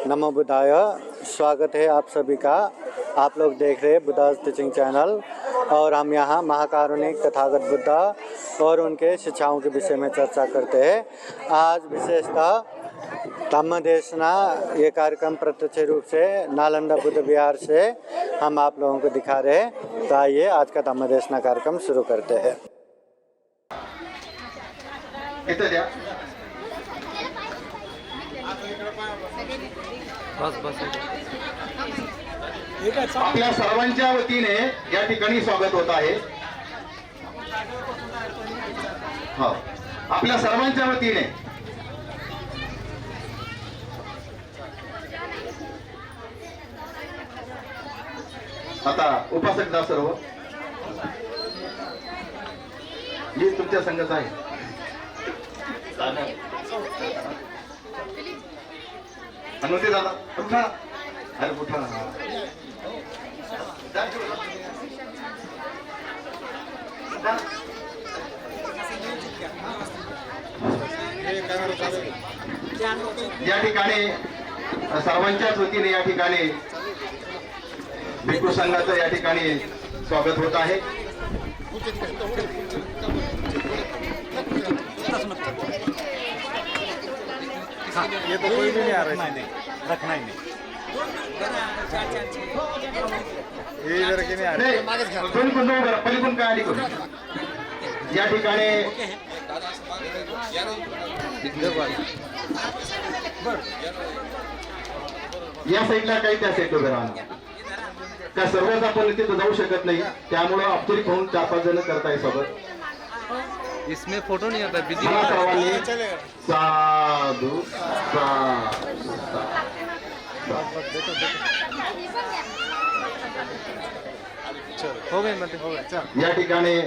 नमो बुद्धाय। स्वागत है आप सभी का। आप लोग देख रहे हैं बुद्धा टीचिंग चैनल और हम यहाँ महाकारुणिक तथागत बुद्धा और उनके शिक्षाओं के विषय में चर्चा करते हैं। आज विशेषतः धम्म देशना ये कार्यक्रम प्रत्यक्ष रूप से नालंदा बुद्ध विहार से हम आप लोगों को दिखा रहे हैं। तो आइए आज का धम्म देशना कार्यक्रम शुरू करते हैं। आपल्या सर्वांच्या वतीने या ठिकाणी स्वागत होत आहे। हो, आपल्या सर्वांच्या वतीने आता उपासक जा सर्व मी तुमच्या संघाचा आहे। अनुते दादा उठा, अरे उठा या ठिकाणी सर्वांच्याच वतीने या ठिकाणी भिक्खू संघाचं या ठिकाणी स्वागत होत आहे। ये तो कोई भी नहीं आ रहा है, रखना ही नहीं। ये इधर के नहीं आ रहे। कोणी कोण बरं पहिले कोण काय आली कोण या ठिकाणी या साईडला काही त्या साईडला उभे राहणार त्या सर्वच आपण तिथे जाऊ शकत नाही, त्यामुळे औपचारिक होऊन 4-5 जण करताय सोबत। इसमें फोटो नहीं आता बिजी सर्वांनी साधू हो गए मतलब हो गया। या ठिकाणी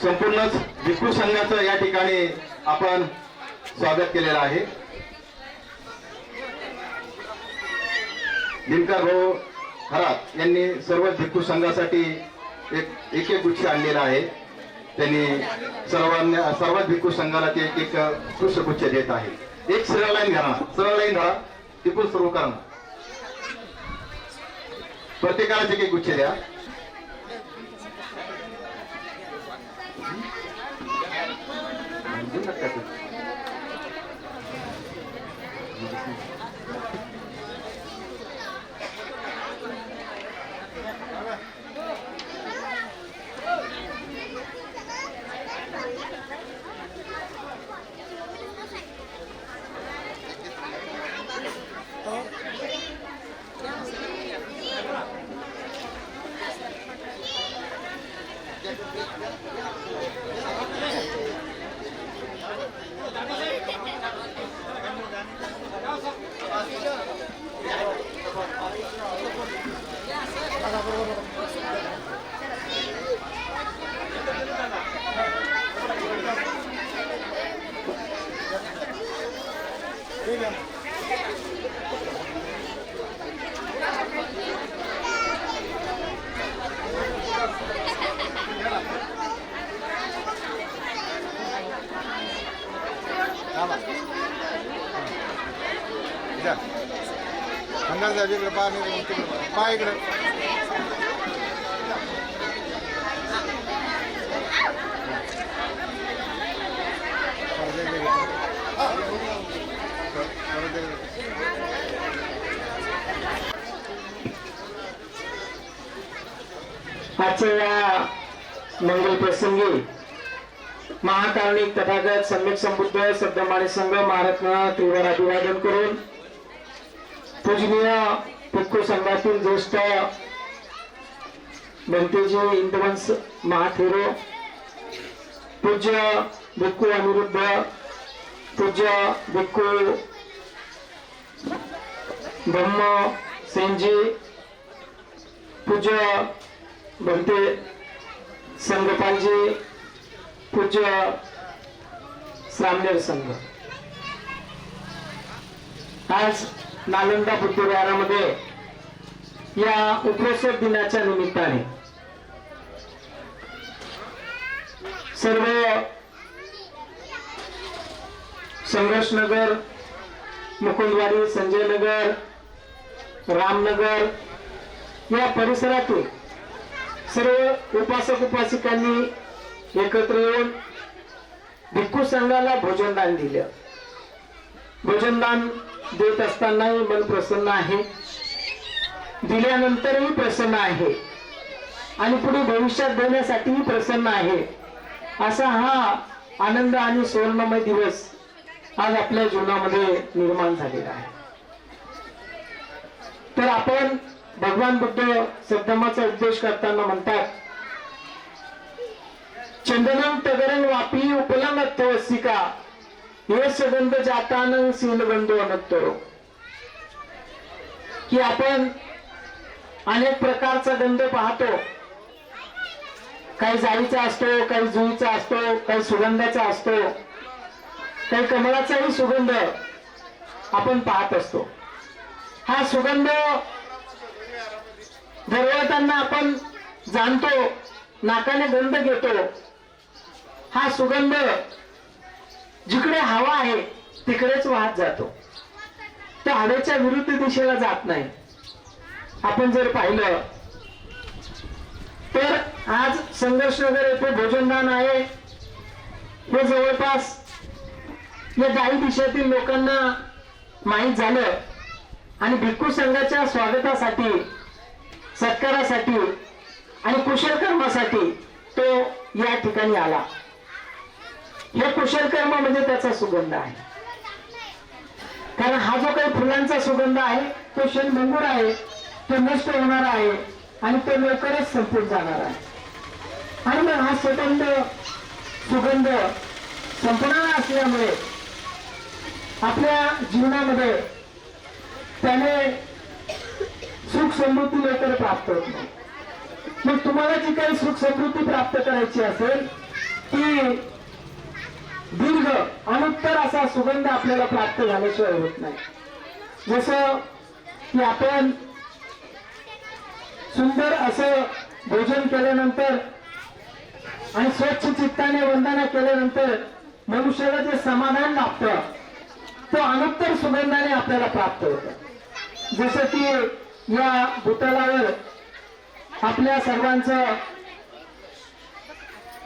संपूर्णच भिक्खू संघाचं या ठिकाणी आपण स्वागत केलेलं आहे। दिनकर भाऊ खरात यांनी सर्व भिक्खू संघासाठी एक गुच्छ आणलेला आहे। त्यांनी सर्व भिक्खू संघाला ते एक पुष्पगुच्छ देत आहे। एक सरळ लाईन घ्या, सरळ लाईन धरा, तिथून सुरू करा, प्रत्येकाला एक गुच्छ द्या। अंदर जावी पाणी इकडे आजच्या या मंगल प्रसंगी महाकारुणिक तथागत सम्यक संबुद्ध सद्गमाणी संघ महाराष्ट्राला त्रिवार अभिवादन करून पूजनीय भिक्खू संघातील ज्येष्ठ भंतेजी इंदवंश महाथेरो, पूज्य भिक्खू अनिरुद्ध, पूज्य भिक्खू ब्रह्म सेनजी, पूज्य भंते संघपालजी, पूज्य सामनेर संघ। आज नालंदा बुद्ध विहारामध्ये या उपोत्सव दिनाच्या निमित्ताने सर्व संघर्षनगर, मुकुंदवाडी, संजय नगर, रामनगर या परिसरातून सर्व उपासक उपासिकांनी एकत्र येऊन भिक्खू संघाला भोजनदान दिलं. भोजनदान देत असतानाही मन प्रसन्न आहे, दिल्यानंतरही प्रसन्न आहे आणि पुढे भविष्यात देण्यासाठीही प्रसन्न आहे. असा हा आनंद आणि सुवर्णमय दिवस आज आपल्या जीवनामध्ये निर्माण झालेला आहे. तर आपण भगवान बुद्ध सद्धम्माचा उपदेश करताना म्हणतात, चंदनम तगरंग वापी उपलंगत्वसिका हे सगंध जातानं सीलबंधो अनत्तरो, की आपण अनेक प्रकारचा गंध पाहतो. काही जाळीचा असतो, काही जुईचा असतो, काही सुगंधाचा असतो, काही कमळाचाही सुगंध आपण पाहत असतो. हा सुगंध दरवळताना आपण जाणतो, नाकाने गंध घेतो. हा सुगंध जिकडे हवा आहे तिकडेच वाहत जातो, तो हवेच्या विरुद्ध दिशेला जात नाही. आपण जर पाहिलं तर आज संघर्षनगर येथे भोजनदान आहे. हे जवळपास या 10 दिशेतील लोकांना माहीत झालं आणि भिक्खू संघाच्या स्वागतासाठी, सत्कारासाठी आणि कुशल कर्मासाठी तो या ठिकाणी आला. हे कुशल कर्म म्हणजे त्याचा सुगंध आहे. कारण हा जो काही फुलांचा सुगंध आहे तो क्षणभंगूर आहे, तो नष्ट होणार आहे आणि तो लवकरच संपून जाणार आहे. आणि मग हा सुगंध संपणार असल्यामुळे आपल्या जीवनामध्ये त्याने सुख समृद्धी लवकर प्राप्त होत नाही. मग तुम्हाला जी काही सुख समृद्धी प्राप्त करायची असेल ती दीर्घ अनुत्तर असा सुगंध आपल्याला प्राप्त झाल्याशिवाय होत नाही. जसं की आपण सुंदर असं भोजन केल्यानंतर आणि स्वच्छ चित्ताने वंदना केल्यानंतर मनुष्याला जे समाधान लाभतं तो अनुत्तर सुगंधाने आपल्याला प्राप्त होतं. जसं की या भूतलावर आपल्या सर्वांचं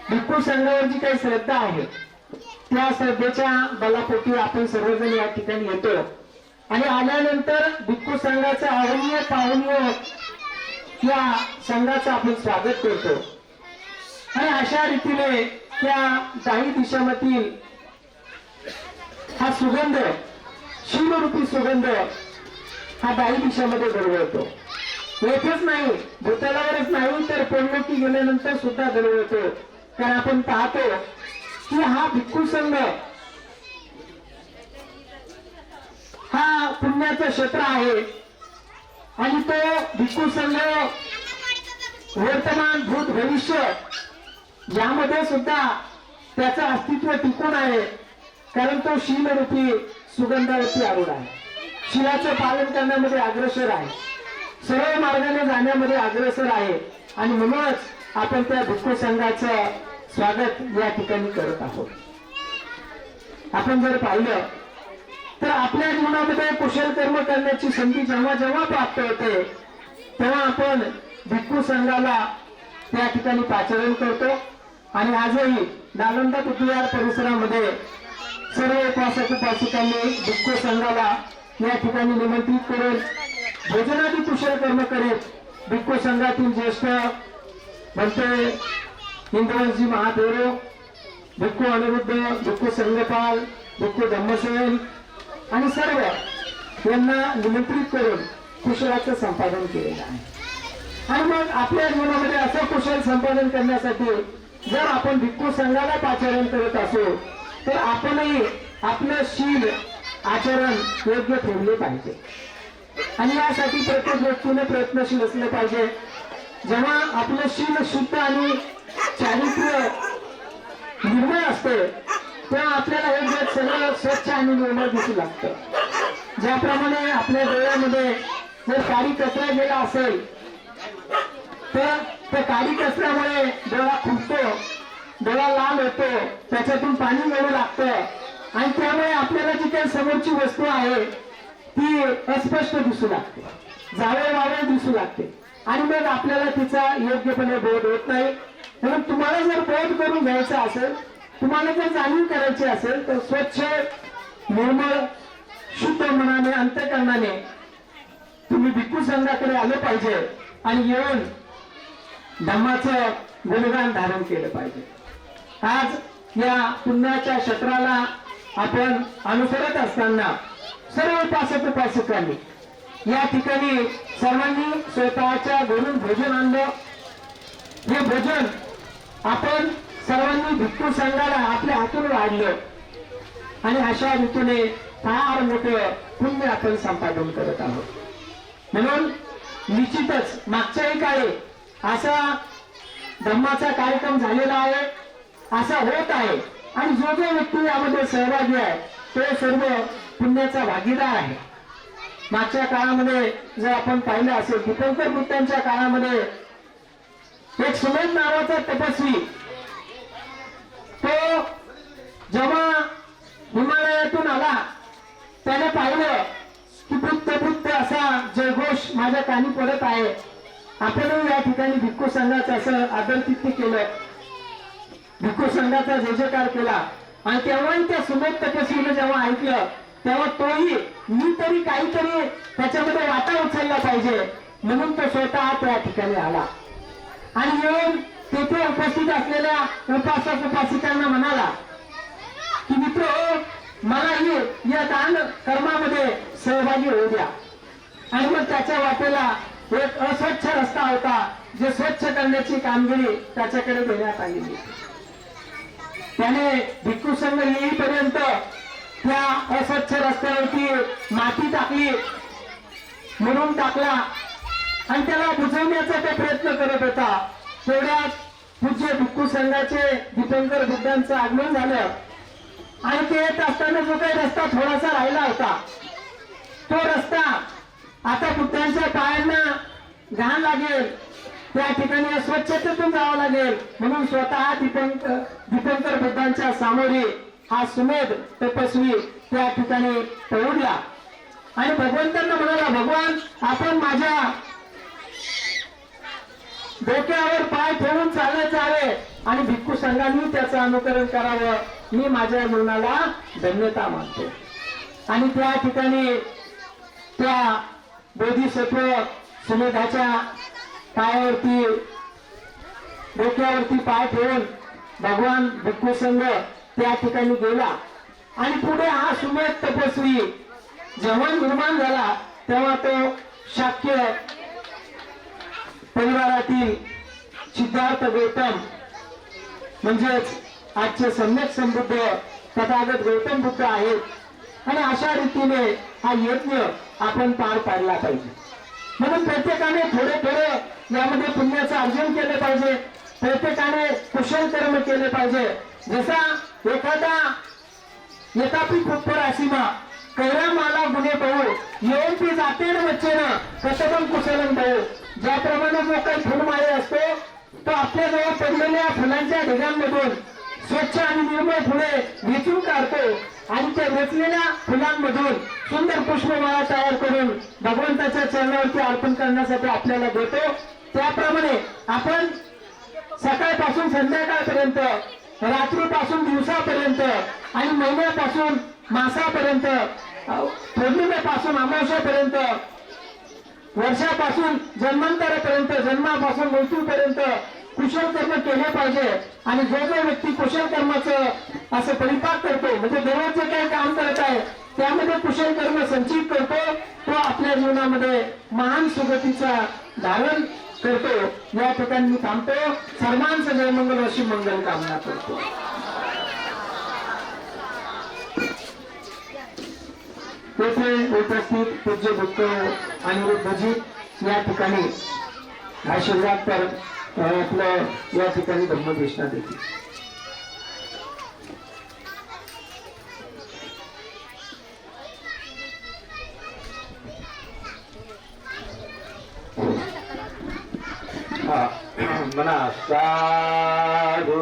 भिक्खू संघावर जी काही श्रद्धा आहे त्या श्रद्धेच्या बलापोटी आपण सर्वजण या ठिकाणी येतो आणि आल्यानंतर भिक्खू संघाचा अवनीय पाहुणीय या संघाचं आपण स्वागत करतो. आणि अशा रीतीने त्या 10 दिशांमधील हा सुगंध, शिवरूपी सुगंध हा 10 दिशांमध्ये दरवळतो. येथेच नाही, भूतलावरच नाही तर परलोकी गेल्यानंतर सुद्धा दरवळतो. कारण आपण पाहतो की हा भिक्खू संघ हा पुण्याचं क्षेत्र आहे आणि तो भिक्खू संघ वर्तमान, भूत, भविष्य यामध्ये सुद्धा त्याचं अस्तित्व टिकून आहे. कारण तो शीलरूपी सुगंधावरती आरूढ आहे, शिलाचं पालन करण्यामध्ये अग्रेसर आहे, सरळ मार्गाने जाण्यामध्ये अग्रेसर आहे. आणि म्हणूनच आपण त्या भिक्खू संघाचं स्वागत या ठिकाणी करत आहोत. आपण जर पाहिलं तर आपल्या जीवनामध्ये कुशल कर्म करण्याची संधी जेव्हा जेव्हा प्राप्त होते तेव्हा आपण भिक्खू संघाला त्या ठिकाणी पाचारण करतो. आणि आजही नालंदा बुद्धविहार परिसरामध्ये सर्व उपासक उपासिकांनी भिक्खू संघाला या ठिकाणी निमंत्रित करून भोजनादी कुशल कर्म करीत भिक्खू संघातील ज्येष्ठ म्हणते इंद्रवंशी महादेव, भिक्खू अनिरुद्ध, भिक्खू संघपाल, भिक्खू धम्मसेन आणि सर्व यांना निमंत्रित करून कुशलाचं संपादन केलेलं आहे. आणि मग आपल्या जीवनामध्ये असं कुशल संपादन करण्यासाठी जर आपण भिक्खू संघाला पाचारण करत असू तर आपणही आपलं शील आचरण योग्य ठेवले पाहिजे. आणि यासाठी प्रत्येक व्यक्तीने प्रयत्नशील असले पाहिजे. जेव्हा आपलं शील शुद्ध आणि चारित्र्य निर्मळ असते तेव्हा आपल्याला हे जग सगळं स्वच्छ आणि निर्मळ दिसू लागतं. ज्याप्रमाणे आपल्या डोळ्यामध्ये जर काडी कचरा गेला असेल तर त्या काडी कचऱ्यामुळे डोळा खुपतो, डोळा लाल होतो, त्याच्यातून पाणी गळू लागतं आणि त्यामुळे आपल्याला जी काही समोरची वस्तू आहे ती अस्पष्ट दिसू लागते, जावे वावे दिसू लागते आणि मग आपल्याला तिचा योग्यपणे बोध होत नाही. म्हणून तुम्हाला जर बोध करून घ्यायचा असेल, तुम्हाला जर जाणीव करायची असेल तर स्वच्छ निर्मळ शुद्ध मनाने अंतःकरणाने तुम्ही भिक्खू संघाकडे आलं पाहिजे आणि येऊन धम्माचं गुणगान धारण केलं पाहिजे. आज या पुण्याच्या क्षेत्राला आपण अनुसरत असताना सर्व उपासक उपासकांनी या ठिकाणी सर्वांनी स्वतःच्या घरून भोजन आणलं. हे भोजन आपण सर्वांनी भिक्खू संघाला आपल्या हातून वाढलं आणि अशा रीतीने फार मोठं पुण्य आपण संपादन करत आहोत. म्हणून निश्चितच मागच्याही काळी असा धम्माचा कार्यक्रम झालेला आहे, असा होत आहे आणि जो जो व्यक्ती यामध्ये सहभागी आहे तो सर्व पुण्याचा भागीदार आहे. मागच्या काळामध्ये जर आपण पाहिलं असेल दीपंकर बुद्धांच्या काळामध्ये एक सुमेध नावाचा तपस्वी तो जेव्हा हिमालयातून आला त्याने पाहिलं की बुद्ध बुद्ध असा जयघोष माझ्या कानी पडत आहे. आपणही या ठिकाणी भिक्खू संघाचं असं आदरातिथ्य केलं, भिक्खू संघाचा जय जयकार केला आणि तेव्हाही त्या सुमेध तपस्वीने जेव्हा ऐकलं तेव्हा तोही मी तरी काहीतरी त्याच्यामध्ये वाटा उचलला पाहिजे म्हणून तो स्वतः त्या ठिकाणी आला आणि येऊन तेथे उपस्थित असलेल्या उपासक उपासिकांना म्हणाला की मित्र मलाही या दान कर्मामध्ये सहभागी होऊ द्या. आणि मग त्याच्या वाटेला एक अस्वच्छ रस्ता होता, जे स्वच्छ करण्याची कामगिरी त्याच्याकडे देण्यात आलेली. त्याने भिक्खू संघ येईपर्यंत त्या अस्वच्छ रस्त्यावरती माती टाकली, मुरुम टाकला आणि त्याला बुजवण्याचा तो प्रयत्न करत होता. तेवढ्यात पूज्य भिक्खू संघाचे दीपंकर बुद्धांचं आगमन झालं आणि ते येत असताना जो काही रस्ता थोडासा राहिला होता तो रस्ता आता बुद्धांच्या पायांना घाण लागेल, त्या ठिकाणी स्वच्छतेतून जावं लागेल म्हणून स्वतः दीपंकर बुद्धांच्या सामोरी हा सुमेध तपस्वी त्या ठिकाणी पळूला आणि भगवंतांना म्हणाला, भगवान आपण माझ्या डोक्यावर पाय ठेवून चालत जावे आणि भिक्खू संघांनी त्याचं अनुकरण करावं, मी माझ्या जीवनाला धन्यता मानतो. आणि त्या ठिकाणी त्या बोधिसत्व सुमेधाच्या पायावरती डोक्यावरती पाय ठेवून भगवान भिक्खू संघ त्या ठिकाणी गेला आणि पुढे हा सुमेध तपस्वी जेव्हा निर्माण झाला तेव्हा तो शाक्य परिवारातील सिद्धार्थ गौतम म्हणजेच आजचे सम्यक संबुद्ध तथागत गौतम बुद्ध आहेत आणि अशा रीतीने हा यज्ञ आपण पार पाडला पाहिजे. म्हणून प्रत्येकाने थोडे थोडे यामध्ये पुण्याचं अर्जन केलं पाहिजे, प्रत्येकाने कुशल कर्म केले पाहिजे. जसा एखादा येतापी खुप्पर असीमा कैरा माला गुन्हे पाहू येऊन ती जाते न वच्चेनं कसं कुशलन पाहू. ज्याप्रमाणे जो काही फुलमाळे असतो तो आपल्याजवळ पडलेल्या फुलांच्या ढिगांमधून स्वच्छ आणि निर्मळ फुले वेचून काढतो आणि त्या वेचलेल्या फुलांमधून सुंदर पुष्पमाळा तयार करून भगवंताच्या चरणावरती अर्पण करण्यासाठी आपल्याला देतो. त्याप्रमाणे आपण सकाळपासून संध्याकाळपर्यंत, रात्रीपासून दिवसापर्यंत आणि महिन्यापासून मासापर्यंत, पौर्णिमेपासून अमावस्यापर्यंत, वर्षापासून जन्मांतरापर्यंत, जन्मापासून मृत्यूपर्यंत कुशल कर्म केले पाहिजे. आणि जो जो व्यक्ती कुशल कर्माचं असं परिपाक करतो म्हणजे दररोज जे काही काम करत आहे त्यामध्ये कुशल कर्म संचित करतो, तो आपल्या जीवनामध्ये महान सुगतीचा धारण करतो. या ठिकाणी मी थांबतो. सर्वांचं जयमंगल अशी मंगल कामना करतो. तेथे उपस्थित पूज्य भक्त अनिरुद्धजी या ठिकाणी आशीर्वाद तर आपलं या ठिकाणी धर्मदेशना देतील. म्हणा साधू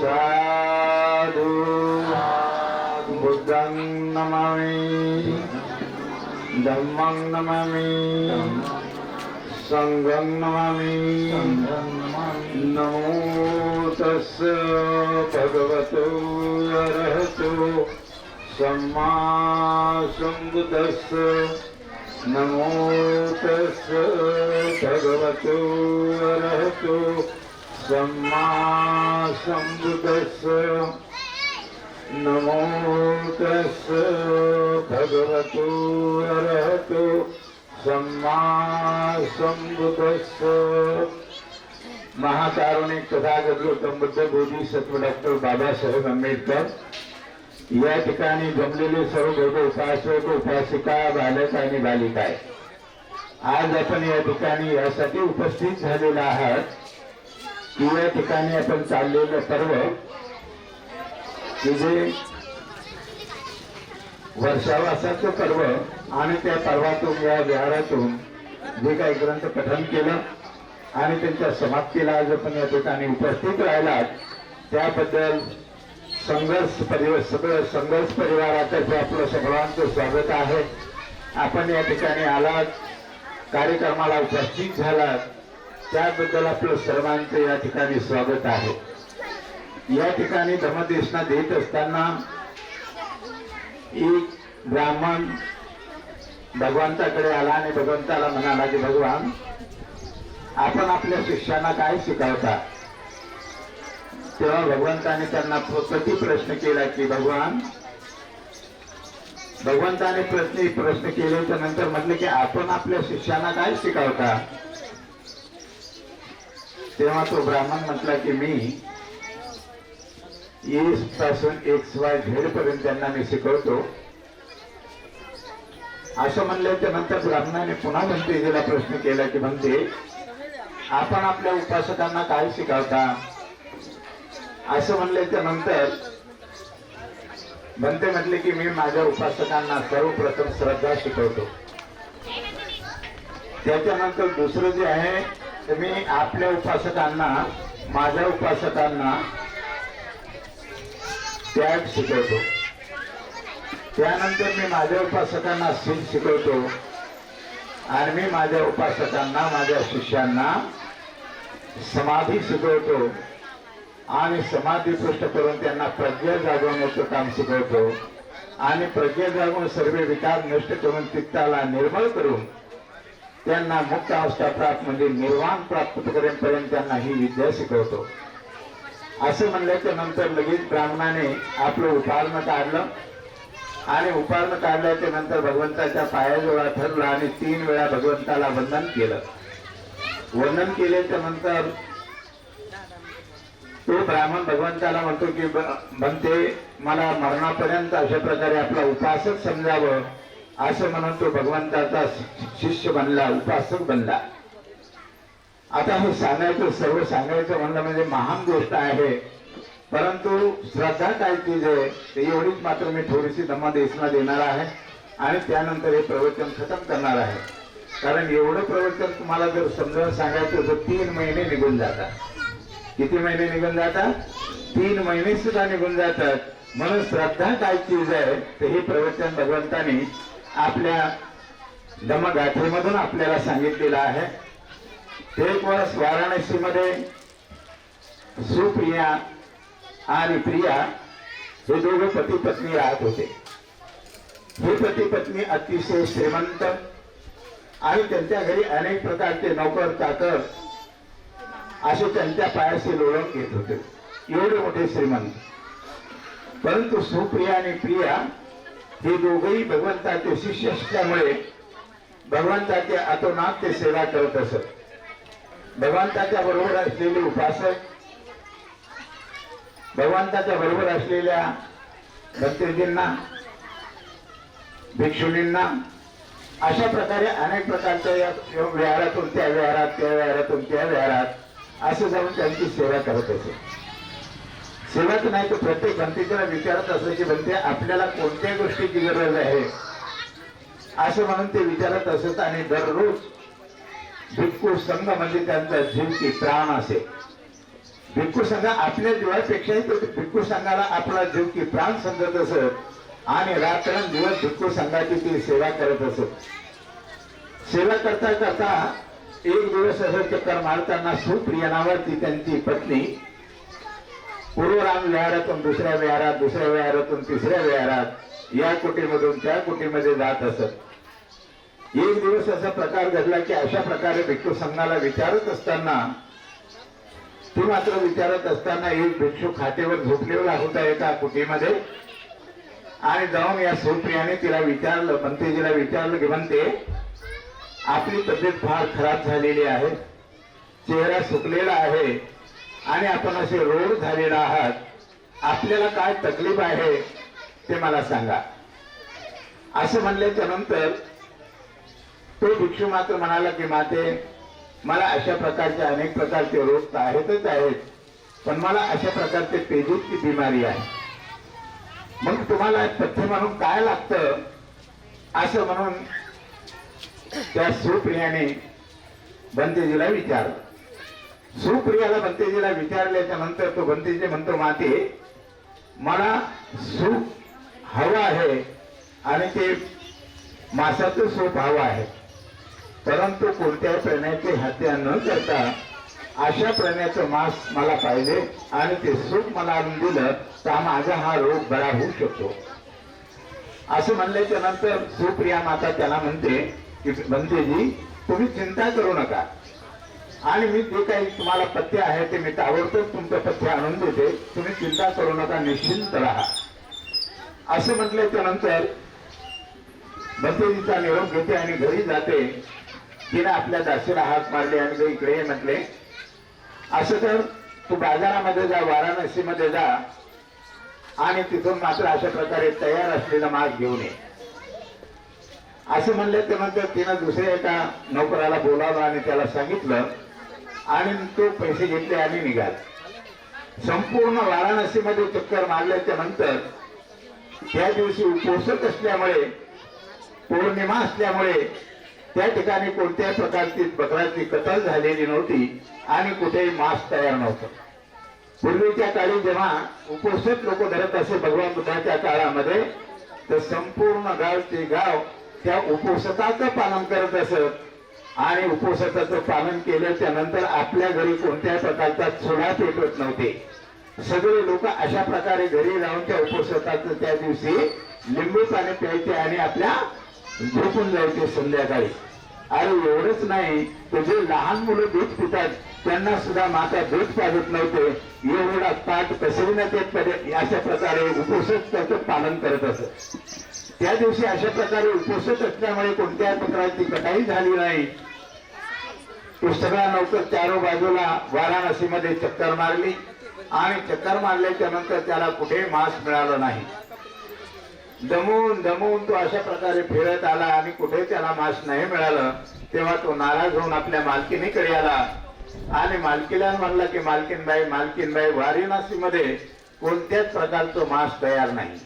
साधू बुद्धं नमामि धम्मं नमामि संघं नमामि नमो तस्य भगवतो अरहतो सम्मा सम्बुद्धस्य नमो तस्य भगवतो अरहतो सम्मा सम्बुद्धस्य नमो तस्य भगवतो अरहतो सम्मा सम्बुद्धस्य महाकारुणिक तथागत गौतम बुद्ध बोधिसत्व डॉक्टर बाबासाहेब आंबेडकर या ठिकाणी जमलेले सर्व भक्त उपासक उपासिका बालक आणि बालिका आहे. आज आपण या ठिकाणी यासाठी उपस्थित झालेला आहात की या ठिकाणी आपण चाललेलं पर्व की जे वर्षावासाचं पर्व आणि त्या पर्वातून या विहारातून जे काही ग्रंथ पठन केलं आणि त्यांच्या समाप्तीला आज आपण या ठिकाणी उपस्थित राहिलात त्याबद्दल संघर्ष परिवारातर्फे आपलं सर्वांचं स्वागत आहे. आपण या ठिकाणी आलात कार्यक्रमाला उपस्थित झालात त्याबद्दल आपलं सर्वांचं या ठिकाणी स्वागत आहे. या ठिकाणी धम्मदेशना देत असताना एक ब्राह्मण भगवंताकडे आला आणि भगवंताला म्हणाला की भगवान आपण आपल्या शिष्यांना काय शिकवता. तेव्हा भगवंताने त्यांना प्रश्न केला की भगवंताने प्रश्न केले तर नंतर म्हटले की आपण आपल्या शिष्यांना काय शिकवता. तेव्हा तो ब्राह्मण म्हटला की मी एस पासून XY Z पर्यंत त्यांना मी शिकवतो. असं म्हणल्याच्या नंतर ब्राह्मणाने पुन्हा भंतेजीला प्रश्न केला की म्हणते आपण आपल्या उपासकांना काय शिकवता. असं म्हणल्याच्या नंतर भंते म्हटले की मी माझ्या उपासकांना सर्वप्रथम श्रद्धा शिकवतो. त्याच्यानंतर दुसरं जे आहे ते मी आपल्या उपासकांना माझ्या उपासकांना त्याग शिकवतो. त्यानंतर मी माझ्या उपासकांना शील शिकवतो आणि मी माझ्या उपासकांना माझ्या शिष्यांना समाधी शिकवतो आणि समाधी पृष्ठ करून त्यांना प्रज्ञा जागवण्याचं काम शिकवतो आणि प्रज्ञा जागवून सर्व विकार नष्ट करून चित्ताला निर्मळ करून त्यांना मुक्त अवस्था प्राप्त म्हणजे निर्वाण प्राप्त करेपर्यंत त्यांना ही विद्या शिकवतो. असं म्हणल्याच्या नंतर लगेच ब्राह्मणाने आपलं उपारणं काढलं आणि उपारणं काढल्याच्या नंतर भगवंताच्या पायाजवळ ठरलं आणि 3 वेळा भगवंताला वंदन केलं. वंदन केल्याच्या नंतर तो ब्राह्मण भगवंताला म्हणतो की म्हणते मला मरणापर्यंत अशा प्रकारे आपला उपासक समजावं. असं म्हणून तो भगवंताचा शिष्य बनला, उपासक बनला. आता हे सर्व सांगायचं म्हणलं म्हणजे महान गोष्ट आहे. परंतु श्रद्धा काय चीज आहे ते एवढीच मात्र मी थोडीशी धम्मदेशना देणार आहे आणि त्यानंतर हे प्रवचन खतम करणार आहे. कारण एवढं प्रवचन तुम्हाला जर समजावून सांगायचं तर 3 महिने निघून जातात. किती महिने निघून जातात? 3 महिने सुद्धा निघून जातात. म्हणून श्रद्धा काय चीज आहे ते हे प्रवचन भगवंताने आपल्या धम्मगाथेमधून आपल्याला सांगितलेलं आहे. एक वर्ष वाराणसीमध्ये सुप्रिया आणि प्रिया हे दोघं पती पत्नी राहत होते. हे पती पत्नी अतिशय श्रीमंत आणि त्यांच्या घरी अनेक प्रकारचे नौकर चाकर असे त्यांच्या पायाशी लोळून घेत होते. एवढे मोठे श्रीमंत. परंतु सुप्रिया आणि प्रिया हे दोघेही भगवंताचे शिष्य असल्यामुळे भगवंताचे अतोनात ते सेवा करत असत. भगवंताच्या बरोबर असलेले उपासक भगवंताच्या बरोबर असलेल्या भक्तजींना भिक्षुणींना अशा प्रकारे अनेक प्रकारच्या या विहारातून त्या विहारात त्या विहारातून त्या विहारात असं जाऊन त्यांची सेवा करत असे. सेवाच नाही तर प्रत्येक भंतेला विचारत असे की भंते आपल्याला कोणत्या गोष्टीची गरज आहे असं म्हणून ते विचारत असत. आणि दररोज भिक्खू संघ म्हणजे त्यांचा जीव की प्राण असे. भिक्खू संघ आपल्या जीवापेक्षाही तो भिक्खू संघाला आपला जीव की प्राण समजत असत आणि रात्रंदिवस भिक्खू संघाची ती सेवा करत असत. सेवा करता करता एक दिवस असं चक्कर मारताना सुप्रिया नावाची त्यांची पत्नी पूर्वराम विहारातून दुसऱ्या विहारात, दुसऱ्या विहारातून तिसऱ्या विहारात, या कुटीमधून त्या कुटीमध्ये जात असत. एक दिवस असा प्रकार घडला की अशा प्रकारे भिक्खू संघाला विचारत असताना ती मात्र विचारत असताना एक भिक्षू खाटेवर झोपलेला होता एका कुटीमध्ये आणि जाऊन या सुप्रियाने तिला विचारलं, बनतेजीला विचारलं की बनते, आपली तब्येत फार खराब झालेली आहे, चेहरा सुकलेला आहे आणि आपण असे रोड झालेला आहात, आपल्याला काय तकलीफ आहे ते मला सांगा. असं म्हणल्याच्या नंतर तो भिक्षू मात्र म्हणाला की माते, मला अशा प्रकारचे अनेक प्रकारचे रोग तर आहेतच आहेत, पण मला अशा प्रकारचे पेजूची बिमारी आहे. मग तुम्हाला पथ्य म्हणून काय लागतं असं म्हणून त्या सुप्रियाने बनतेजीला विचारलं. सुप्रियाला बनतेजीला विचारल्याच्या नंतर तो बनतेजी म्हणतो, माते, मला सूप हवं आहे आणि ते मासाचं सूप हवं आहे, परंतु कोणत्याही प्राण्याची हत्या न करता अशा प्राण्याचं मांस मला पाहिजे आणि ते सूप मला आणून दिलं तर माझा हा रोग बरा होऊ शकतो. असं म्हणल्याच्या नंतर सुप्रिया माता त्याला म्हणते की बनतेजी, तुम्ही चिंता करू नका आणि मी जे काही तुम्हाला पथ्य आहे ते मी ताबडतोब तुमचं पथ्य आणून देते, तुम्ही चिंता करू नका, निश्चिंत राहा. असं म्हटल्याच्या नंतर बनतेजीचा निरोप घेते आणि घरी जाते. तिने आपल्या दासीला हात मारले आणि ते इकडे म्हटले, असं तर तू बाजारामध्ये जा, वाराणसीमध्ये जा आणि तिथून मात्र अशा प्रकारे तयार असलेला मास घेऊन ये. असं म्हणल्याच्या नंतर तिनं दुसऱ्या एका नोकराला बोलावलं आणि त्याला सांगितलं आणि तो पैसे घेतले आणि निघाला. संपूर्ण वाराणसीमध्ये चक्कर मारल्याच्या नंतर त्या दिवशी उपोषक असल्यामुळे, पौर्णिमा असल्यामुळे त्या ठिकाणी कोणत्याही प्रकारची बकराची कत्तल झालेली नव्हती आणि कुठेही मांस तयार नव्हतं. पूर्वीच्या काळी जेव्हा उपोषक लोक धरत असे भगवान बुद्धाच्या काळामध्ये, तर संपूर्ण गावचे गाव त्या उपोषकाचं पालन करत असत आणि उपोषकाचं पालन केल्याच्या नंतर आपल्या घरी कोणत्याही प्रकारचा चुना पेटवत नव्हते. सगळे लोक अशा प्रकारे घरी राहून त्या उपोषकाचं त्या दिवशी लिंबू पाणी प्यायचे आणि आपल्या झोपून जायचे संध्याकाळी. अरे एवढंच नाही, तर जे लहान मुलं दूध पितात त्यांना सुद्धा माता दूध पाजत नव्हते, एवढा ताट पसरविण्यात येत अशा प्रकारे उपोषक त्याचं पालन करत असत. त्या दिवशी अशा प्रकारे उपोषक असल्यामुळे कोणत्याही प्रकारची कटाई झाली नाही. तो सगळा नौकर चारो बाजूला वाराणसीमध्ये चक्कर मारली आणि चक्कर मारल्याच्या नंतर त्याला कुठे मांस मिळालं नाही. दमून दमून तो अशा प्रकारे फिरत आला आणि कुठे त्याला मांस नाही मिळालं. तेव्हा तो नाराज होऊन आपल्या मालकीनीकडे आला आणि मालकीला म्हणला की मालकीनबाई, वाराणसीमध्ये कोणत्याच प्रकारचं मांस तयार नाही,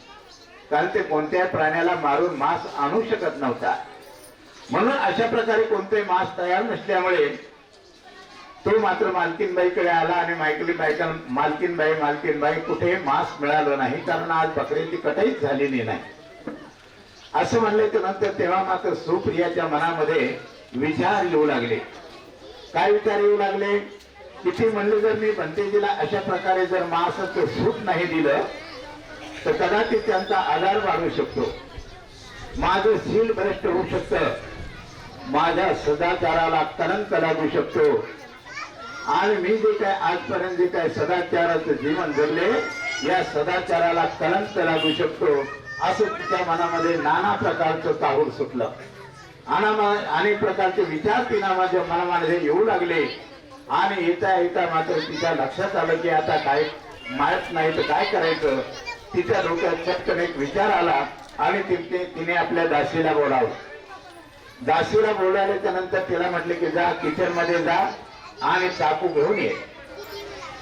कारण ते कोणत्याही प्राण्याला मारून मांस आणू शकत नव्हता. म्हणून अशा प्रकारे कोणते मांस तयार नसल्यामुळे तो मात्र मालकीनबाईकडे आला आणि मालकीनबाई कुठे मांस मिळालं नाही, कारण आज बकरीची कटाईच झालेली नाही. असं म्हणल्याच्या नंतर तेव्हा मात्र सुप्रियाच्या मनामध्ये विचार येऊ लागले. काय विचार येऊ लागले? किती म्हणले, जर मी बनतेजीला अशा प्रकारे जर मांसाचं सूप नाही दिलं तर कदाचित त्यांचा आधार वाढू शकतो, माझं शील भ्रष्ट होऊ शकतं, माझ्या सदाचाराला कलंक लागू शकतो आणि मी जे काय आजपर्यंत जे काय सदाचाराचं जीवन जगले, या सदाचाराला कलंक लागू शकतो, असं तिच्या मनामध्ये नाना प्रकारचं काहूर सुटलं. अनेक प्रकारचे विचार तिला माझ्या मनामध्ये येऊ लागले आणि येता मात्र तिच्या लक्षात आलं की आता काय माहित नाही तर काय करायचं. तिच्या डोक्यात चटकन एक विचार आला आणि तिने आपल्या दासीला बोलावलं. दासीला बोलावल्याच्या नंतर तिला म्हटले की जा किचन मध्ये जा आणि चाकू घेऊन ये.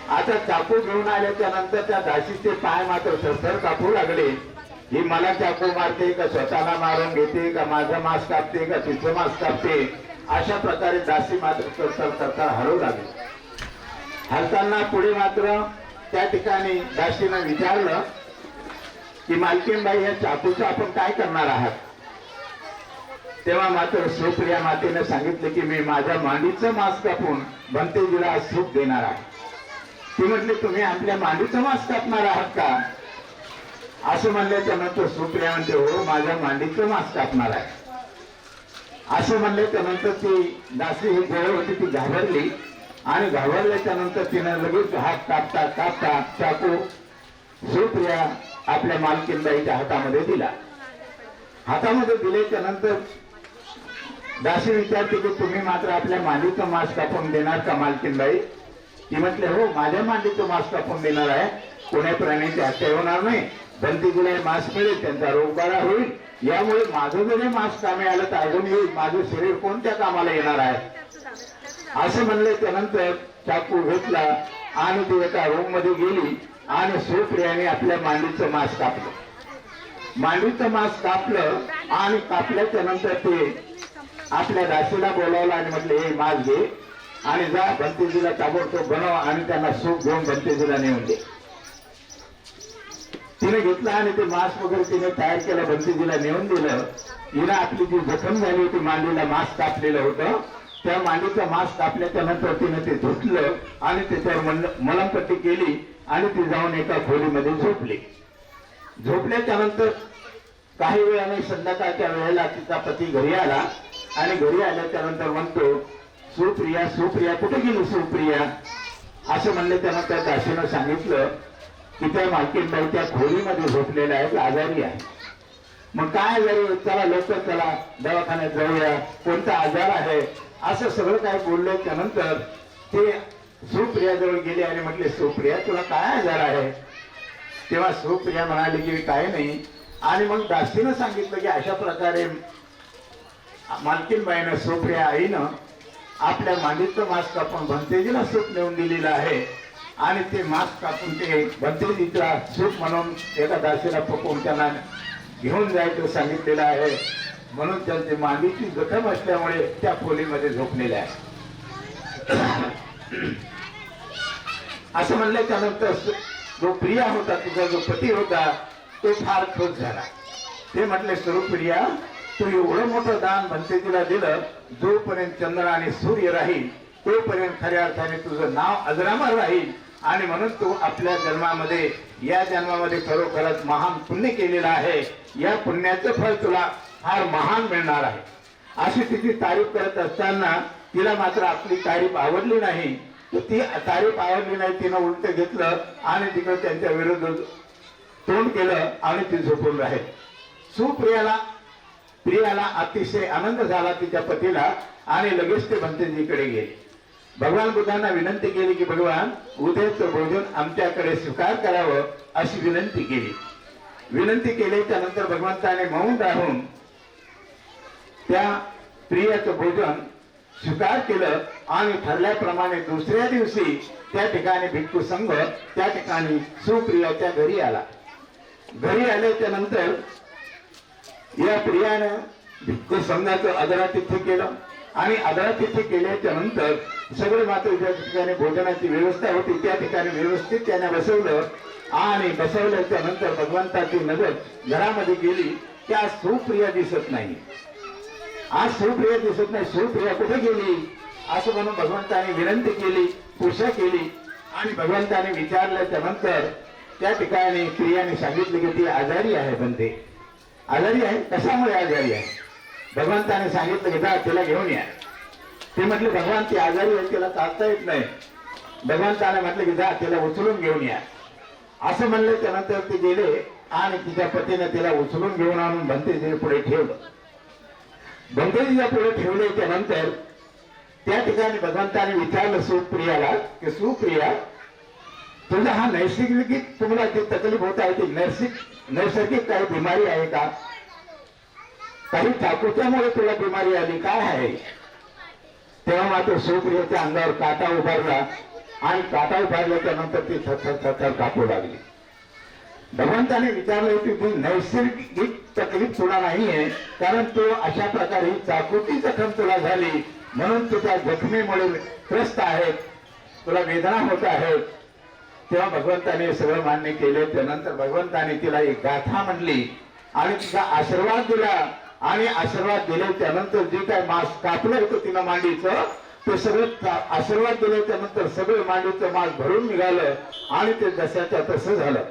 आता चाकू घेऊन आल्याच्या नंतर त्या दासीचे पाय मात्र थरथर कापू लागले. ही मला चाकू मारते का स्वतःला मारून घेते का माझं मांस कापते का तिचं मांस कापते अशा प्रकारे दासी मात्र करता हलवू लागली. हलताना पुढे मात्र त्या ठिकाणी दासीनं विचारलं की मालकीनबाई, या चाकूचं आपण काय करणार आहात? तेव्हा मात्र सुप्रिया मातेने सांगितलं की मी माझ्या मांडीचं मांस कापून भंतेजीला सूप देणार आहे. ती म्हटली, तुम्ही आपल्या मांडीचं मांस कापणार आहात का? असं म्हणल्याच्या नंतर सुप्रिया म्हणते, हो, माझ्या मांडीचं मांस कापणार आहे. असं म्हणल्याच्या नंतर ती दासी ही जवळ होती, ती घाबरली आणि घाबरल्याच्या नंतर तिने लगेच हात कापता कापता चाकू सुप्रिया आपल्या मालकीनबाईच्या हातामध्ये दिला. हातामध्ये दिल्याच्या नंतर दासी विचारते की तुम्ही मात्र आपल्या मांडीचं मांस कापून देणार का मालकीनबाई? ती म्हटले, हो, माझ्या मांडीचं मांस कापून देणार आहे. कोण्या प्राण्याची हत्या होणार नाही, भंतेजीला मांस मिळेल, त्यांचा रोग बरा होईल. यामुळे माझं जरी मांस कामी आलं तर अजूनही माझं शरीर कोणत्या कामाला येणार आहे? असं म्हणले. त्यानंतर चाकू घेतला आणि ती एका रूम मध्ये गेली आणि सुप्रियाने आपल्या मांडीचं मांस कापलं. मांडीचं मांस कापलं आणि कापल्याच्या नंतर ते आपल्या दासीला बोलावलं आणि म्हटलं, हे मांस घे आणि जा भंतेजीला ताबडतोब बनव आणि त्यांना सूप घेऊन भंतेजीला नेऊन दे. तिने घेतलं आणि ते मांस वगैरे तिने तयार केलं, भंतेजीला नेऊन दिलं. हिनं आपली जी जखम झाली होती, मांडीला मांस कापलेलं होतं, त्या मांडीचं मांस कापल्याच्या नंतर तिने ते धुतलं आणि त्याच्यावर मलमपट्टी केली आणि ती जाऊन एका खोलीमध्ये झोपली. झोपल्याच्या नंतर काही वेळाने संध्याकाळच्या वेळेला तिचा पती घरी आला आणि घरी आल्याच्या नंतर म्हणतो, सुप्रिया, सुप्रिया कुठे गेली सुप्रिया? असं म्हणले. त्यानंतर दासीनं सांगितलं की त्या मालकीनबाई त्या खोलीमध्ये झोपलेल्या आहेत, आजारी आहे. मग काय आजारी? चला लवकर चला दवाखान्यात जाऊया, कोणता आजार आहे असं सगळं काय बोलले. त्यानंतर ते सुप्रिया जवळ गेले आणि म्हटले, सुप्रिया, तुला काय आजार आहे? तेव्हा सुप्रिया म्हणाली की काय नाही. आणि मग दासीनं सांगितलं की अशा प्रकारे मालकीनबाईनं, सुप्रिया आईनं आपल्या मांडीचं मांस कापून भंतेजीला सूप नेऊन दिलेलं आहे आणि ते मांस कापून ते भंतेजीचा सूप म्हणून एका दासीला पकवून त्यांना घेऊन जायचं सांगितलेलं आहे. म्हणून त्यांची मांडीची जखम असल्यामुळे त्या खोलीमध्ये झोपलेल्या आहे. असं म्हणलं. त्यानंतर जो प्रिया होता, तुझा जो पती होता, तो फार खुश झाला. ते म्हटले, सुप्रिया, तू एवढं मोठं दान भंतेजीला दिलं, जोपर्यंत चंद्र आणि सूर्य राहील तोपर्यंत खऱ्या अर्थाने तुझं नाव अजरामर राहील आणि म्हणून तू आपल्या जन्मामध्ये, या जन्मामध्ये खरोखरच महान पुण्य केलेलं आहे. या पुण्याचं फळ तुला फार महान मिळणार आहे. अशी तिची तारीफ करत असताना तिला मात्र आपली तारीफ आवडली नाही. ती तारीफ आवडली नाही, तिनं उलट घेतलं आणि तिकडे त्यांच्या विरुद्ध तोंड केलं आणि ती झोपून राहील. प्रियाला अतिशय आनंद झाला तिच्या पतीला आणि लगेच ते भंतेजीकडे गेले. भगवान बुद्धांना विनंती केली की भगवान, उद्याचं भोजन आमच्याकडे स्वीकार करावं अशी विनंती केली. विनंती केल्याच्या नंतर भगवंताने मौन राहून त्या प्रियाचं भोजन स्वीकार केलं आणि ठरल्याप्रमाणे दुसऱ्या दिवशी त्या ठिकाणी भिक्खू संघ त्या ठिकाणी सुप्रियाच्या घरी आला. घरी आल्याच्या नंतर या प्रियानं भिक्खू संघाचं आदरातिथ्य केलं आणि आदरातिथ्य केल्याच्या नंतर सगळे मात्र ज्या ठिकाणी भोजनाची व्यवस्था होती त्या ठिकाणी व्यवस्थित त्याने बसवलं आणि बसवल्याच्या नंतर भगवंताची नजर घरामध्ये गेली. त्या सुप्रिया दिसत नाही. आज सुप्रिया दिसत नाही, सुप्रिया कुठे गेली असं म्हणून भगवंताने विनंती केली, पूजा केली आणि भगवंताने विचारल्याच्या नंतर त्या ठिकाणी प्रियाने सांगितले की ती आजारी आहे. बनते आजारी आहे. कशामुळे आजारी आहे? भगवंताने सांगितलं की जा तिला घेऊन या. ते म्हटले, भगवान ती आजारी आहे, तिला चालता येत नाही. भगवंताने म्हटलं की जा तिला उचलून घेऊन या. असं म्हणले. त्यानंतर ते गेले आणि तिच्या पतीने तिला उचलून घेऊन आणून भंतेजीच्या पुढे ठेवलं. भंतेजीच्या पुढे ठेवले. त्यानंतर त्या ठिकाणी भगवंताने विचारलं सुप्रियाला की सुप्रिया, तुझा हा नैसर्गिक तुम्हाला जी तकलीफ होत आहे ती नैसर्गिक काही बिमारी आहे का? काही चाकूच्यामुळे तुला बिमारी आली, काय आहे? तेव्हा मात्र सुप्रियाच्या अंगावर काटा उभारला आणि काटा उभारल्याच्या नंतर ती थरथर कापू लागली. भगवंताने विचारलं की ती नैसर्गिक तकलीफ तुला नाहीये, कारण तो अशा प्रकारे चाकूची जखम तुला झाली म्हणून तू त्या जखमीमुळे त्रस्त आहेत, तुला वेदना होत आहेत. तेव्हा भगवंताने सगळं मान्य केले. त्यानंतर भगवंताने तिला एक गाथा म्हणली आणि तिचा आशीर्वाद दिला. आणि आशीर्वाद दिले त्यानंतर जे काय मांस कापलं होतं तिनं मांडीचं, ते सगळं आशीर्वाद दिले त्यानंतर सगळं मांडीचं मांस भरून निघालं आणि ते जशाच्या तसं झालं.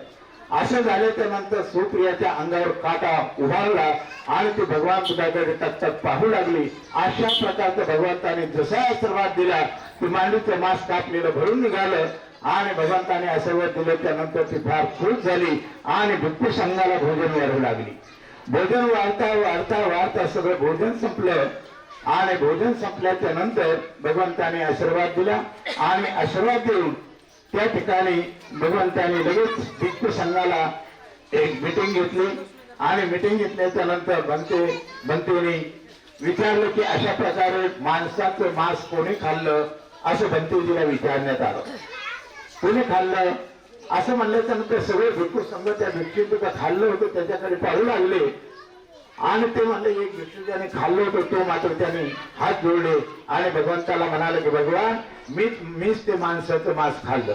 असं झालं त्यानंतर सुप्रियाच्या अंगावर काटा उभारला आणि ते भगवान बुद्धाकडे तत्त पाहू लागली. अशा प्रकारचं भगवंताने जसा आशीर्वाद दिला ते मांडीचं मांस कापलेलं भरून निघालं आणि भगवंताने आशीर्वाद दिले त्यानंतर ती फार खुश झाली आणि भिक्खू संघाला भोजन वाढू लागली. भोजन वाढता सगळं भोजन संपलं आणि भोजन संपल्याच्या नंतर भगवंताने आशीर्वाद दिला आणि आशीर्वाद देऊन त्या ठिकाणी भगवंताने लगेच भिक्खू संघाला एक मीटिंग घेतली आणि मीटिंग घेतल्याच्या नंतर भंतेने विचारलं की अशा प्रकारे माणसाचं मांस कोणी खाल्लं असं भंतेजीला विचारण्यात आलं. कोणी खाल्लं असं म्हणल्याच्या नंतर सगळे भिक्खू संघ त्या भिक्षुकाचं खाल्लं होतं त्याच्याकडे पाहू लागले आणि ते म्हणले एक भिक्षू ज्याने खाल्लं होतं तो मात्र त्याने हात जोडले आणि भगवंताला म्हणाले की भगवान मीच ते माणसाचं मांस खाल्लं.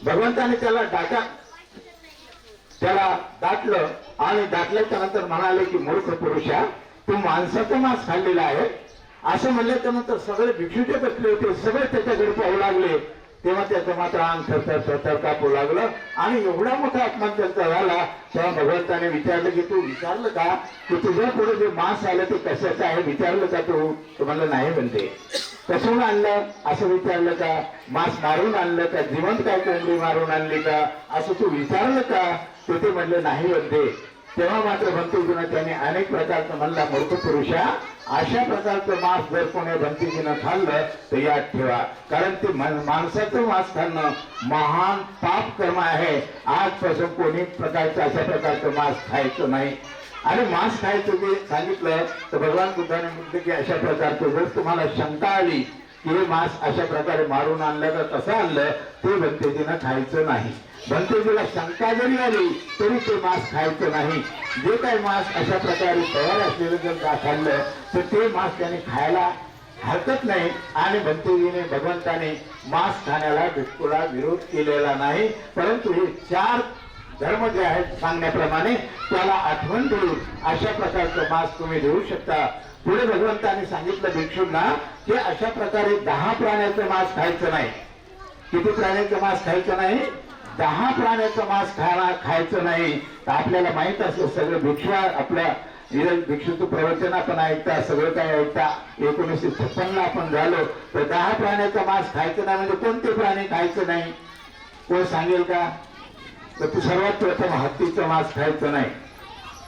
भगवंताने त्याला दाटलं आणि दाटल्याच्या नंतर म्हणाले की मूर्ख पुरुषा तू माणसाचं मांस खाल्लेलं आहे. असं म्हणल्याच्या नंतर सगळे भिक्षुचे बसले होते सगळे त्याच्याकडे पाहू लागले. तेव्हा त्याचं मात्र अंग थरथर कापू लागलं आणि एवढा मोठा अपमान त्यांचा झाला. तेव्हा भगवंताने विचारलं की तू विचारलं का की तुझ्या पुढे जे मांस आलं ते कशाचं आहे विचारलं का तू? तो म्हणलं नाही म्हणते. कसून आणलं असं विचारलं का? मांस मारून आणलं का? जिवंत काय कोंबडी मारून आणली का असं तू विचारलं का? ते म्हणलं नाही म्हणते. तेव्हा मात्र भंतेजीनं त्याने अनेक प्रकारचं म्हणला मूर्ख पुरुषा अशा प्रकारचं मांस जर कोणी भंतेजीनं खाल्लं तर याद ठेवा कारण ते माणसाचं मांस खाणं महान पाप कर्म आहे. आजपासून कोणी प्रकारचं अशा प्रकारचं मांस खायचं नाही. आणि मांस खायचं ते सांगितलं तर भगवान बुद्धाने म्हटलं की अशा प्रकारचं जर तुम्हाला शंका आली की हे मांस अशा प्रकारे मारून आणलं तर कसं आणलं ते भंतेजीनं खायचं नाही. भंतेजीला शंका जरी आली तरी ते मांस खायचं नाही. जे काही मांस अशा प्रकारे तयार असलेलं जर खाल्लं तर ते मांस त्याने खायला हरकत नाही. आणि भंतेजीने भगवंताने मांस खाण्याला भिक्खूला विरोध केलेला नाही. परंतु हे 4 धर्म जे आहेत सांगण्याप्रमाणे त्याला आठवण देऊन अशा प्रकारचं मांस तुम्ही देऊ शकता. पुढे भगवंताने सांगितलं भिक्षूंना की अशा प्रकारे 10 प्राण्याचं मांस खायचं नाही. किती प्राण्याचं मांस खायचं नाही? 10 प्राण्याचं मांस खायचं नाही. तर आपल्याला माहित असतं सगळं भिक्षू आपल्या भिक्षूचं प्रवचन आपण ऐकता सगळं काय ऐकता. 1956 आपण झालो तर 10 प्राण्याचं मांस खायचं नाही म्हणजे कोणते प्राणी खायचं नाही कोण सांगेल का? तर तू सर्वात प्रथम हत्तीचं मांस खायचं नाही.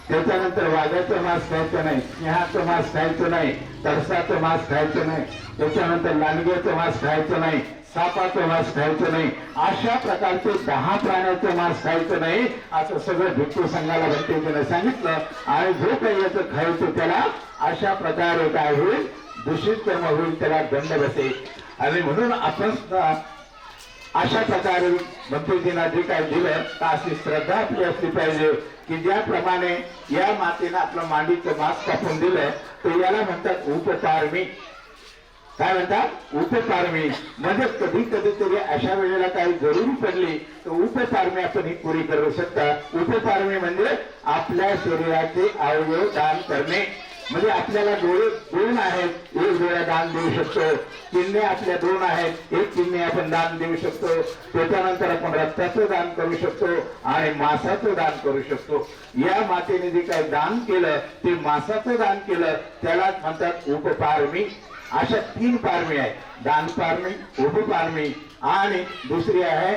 त्याच्यानंतर वाघाचं मांस खायचं नाही. सिंहाचं मांस खायचं नाही. तरसाचं मांस खायचं नाही. त्याच्यानंतर लांडग्याचं मांस खायचं नाही. सापाचं मांस खायचं नाही. अशा प्रकारचे 10 प्राण्याचं मांस खायचं नाही असं सगळं भिक्खू संघाला भंतेजीने सांगितलं. आणि जो काही याचं खायचं त्याला अशा प्रकारे काय होईल दूषित कर्म होईल त्याला दंड बसेल. आणि म्हणून आपण अशा प्रकारे भंतेजींना जे काय दिलं तर अशी श्रद्धा आपली असली पाहिजे की ज्याप्रमाणे या मातेनं आपलं मांडीचं मांस कापून दिलं तर याला म्हणतात उपपारमी. काय म्हणतात? उपपारमी. म्हणजे कधीतरी अशा वेळेला काही जरुरी पडली तर उपपारमी आपण ही पुरी करू शकता. उपपारमी म्हणजे आपल्या शरीराचे अवयव दान करणे. म्हणजे आपल्याला डोळे 2 आहेत, एक डोळा दान देऊ शकतो. किडनी आपल्या 2 आहेत, एक किडनी आपण दान देऊ शकतो. त्याच्यानंतर आपण रक्ताचं दान करू शकतो आणि मांसाचं दान करू शकतो. या मातेने जे काही दान केलं ते मांसाचं दान केलं त्यालाच म्हणतात उपपारमी. अशा 3 पारमी आहेत. दान पारमी, उपपारमी आणि दुसरी आहे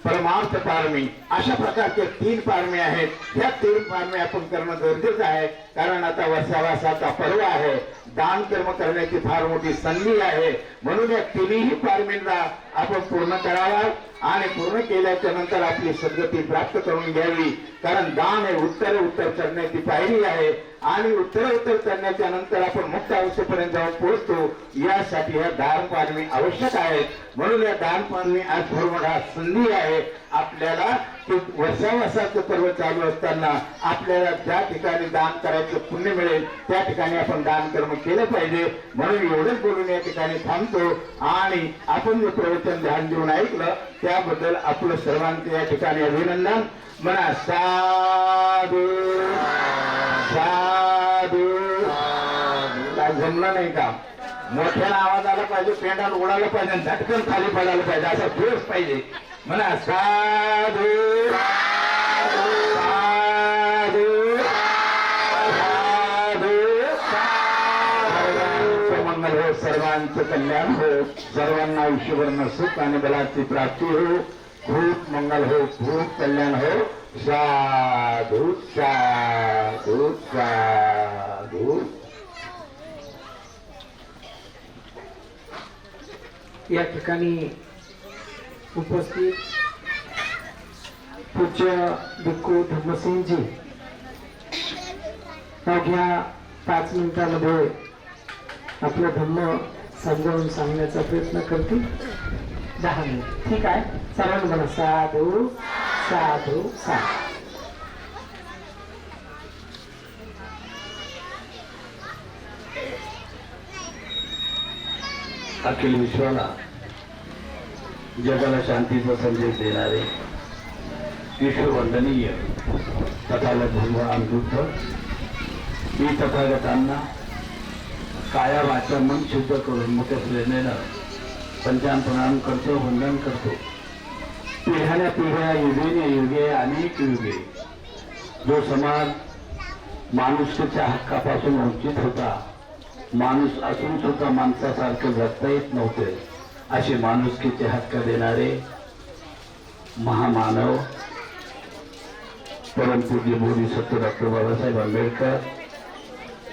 परमार्थ पारमी. अशा प्रकारचे 3 पारमी आहेत. ह्या 3 पारमी आपण करणं गरजेचं आहे कारण आता वर्षावासाचा पर्व आहे. दान कर्म करण्याची फार मोठी संधी आहे. म्हणून या 3ही पारमींना आपण पूर्ण करावा आणि पूर्ण केल्याच्या नंतर आपली सद्गती प्राप्त करून घ्यावी. कारण दान हे उत्तर चढण्याची पायरी आहे आणि उत्तर चढण्याच्या नंतर आपण मुक्त अवस्थेपर्यंत जाऊन पोहोचतो. यासाठी ह्या दान पारमी आवश्यक आहेत. म्हणून या दान पारमी आज फार मोठा संधी आहे आपल्याला की वर्षावासाचं पर्व चालू असताना आपल्याला ज्या ठिकाणी दान करायचं पुण्य मिळेल त्या ठिकाणी आपण दान कर्म केलं पाहिजे. म्हणून एवढंच बोलून या ठिकाणी थांबतो. आणि आपण जे प्रवचन ध्यान देऊन ऐकलं त्याबद्दल आपलं सर्वांचं या ठिकाणी अभिनंदन. म्हणा साधू साधू. काय जमलं नाही का? मोठ्याला आवाज आला पाहिजे, पेंडाला उडाला पाहिजे, झटकन खाली पडायला पाहिजे, असा जोश पाहिजे. म्हणा साधू साधू साधू. मंगल हो, सर्वांचं कल्याण हो, सर्वांना आयुष्यभर सुख आणि बलाची प्राप्ती हो, खूप मंगल हो, खूप कल्याण हो. साधू साधू साधू. या ठिकाणी उपस्थित पूज्य भिक्खू धर्मसिंगजी अवघ्या 5 मिनिटांमध्ये आपलं धम्म समजावून सांगण्याचा प्रयत्न करतील. 10 मिनिट. ठीक आहे. सर्वांनी म्हणा साधू साधू साधू. अखिल विश्वाला जगाला शांतीचा संदेश देणारे विश्ववंदनीय तथागत भगवान बुद्ध मी तथागतांना काया वाचा मन शुद्ध करून मोठ्या श्रेणीनं पंचान प्रणाम करतो, वंदन करतो. पिढ्याने पिढ्या युगेने युगे अनेक युगे जो समाज माणुसकीच्या हक्कापासून वंचित होता, माणूस असून सुद्धा माणसासारखं जगता येत नव्हते, असे माणुसकीचे हक्क देणारे महामानव परमपूज्य बोधिसत्व डॉक्टर बाबासाहेब आंबेडकर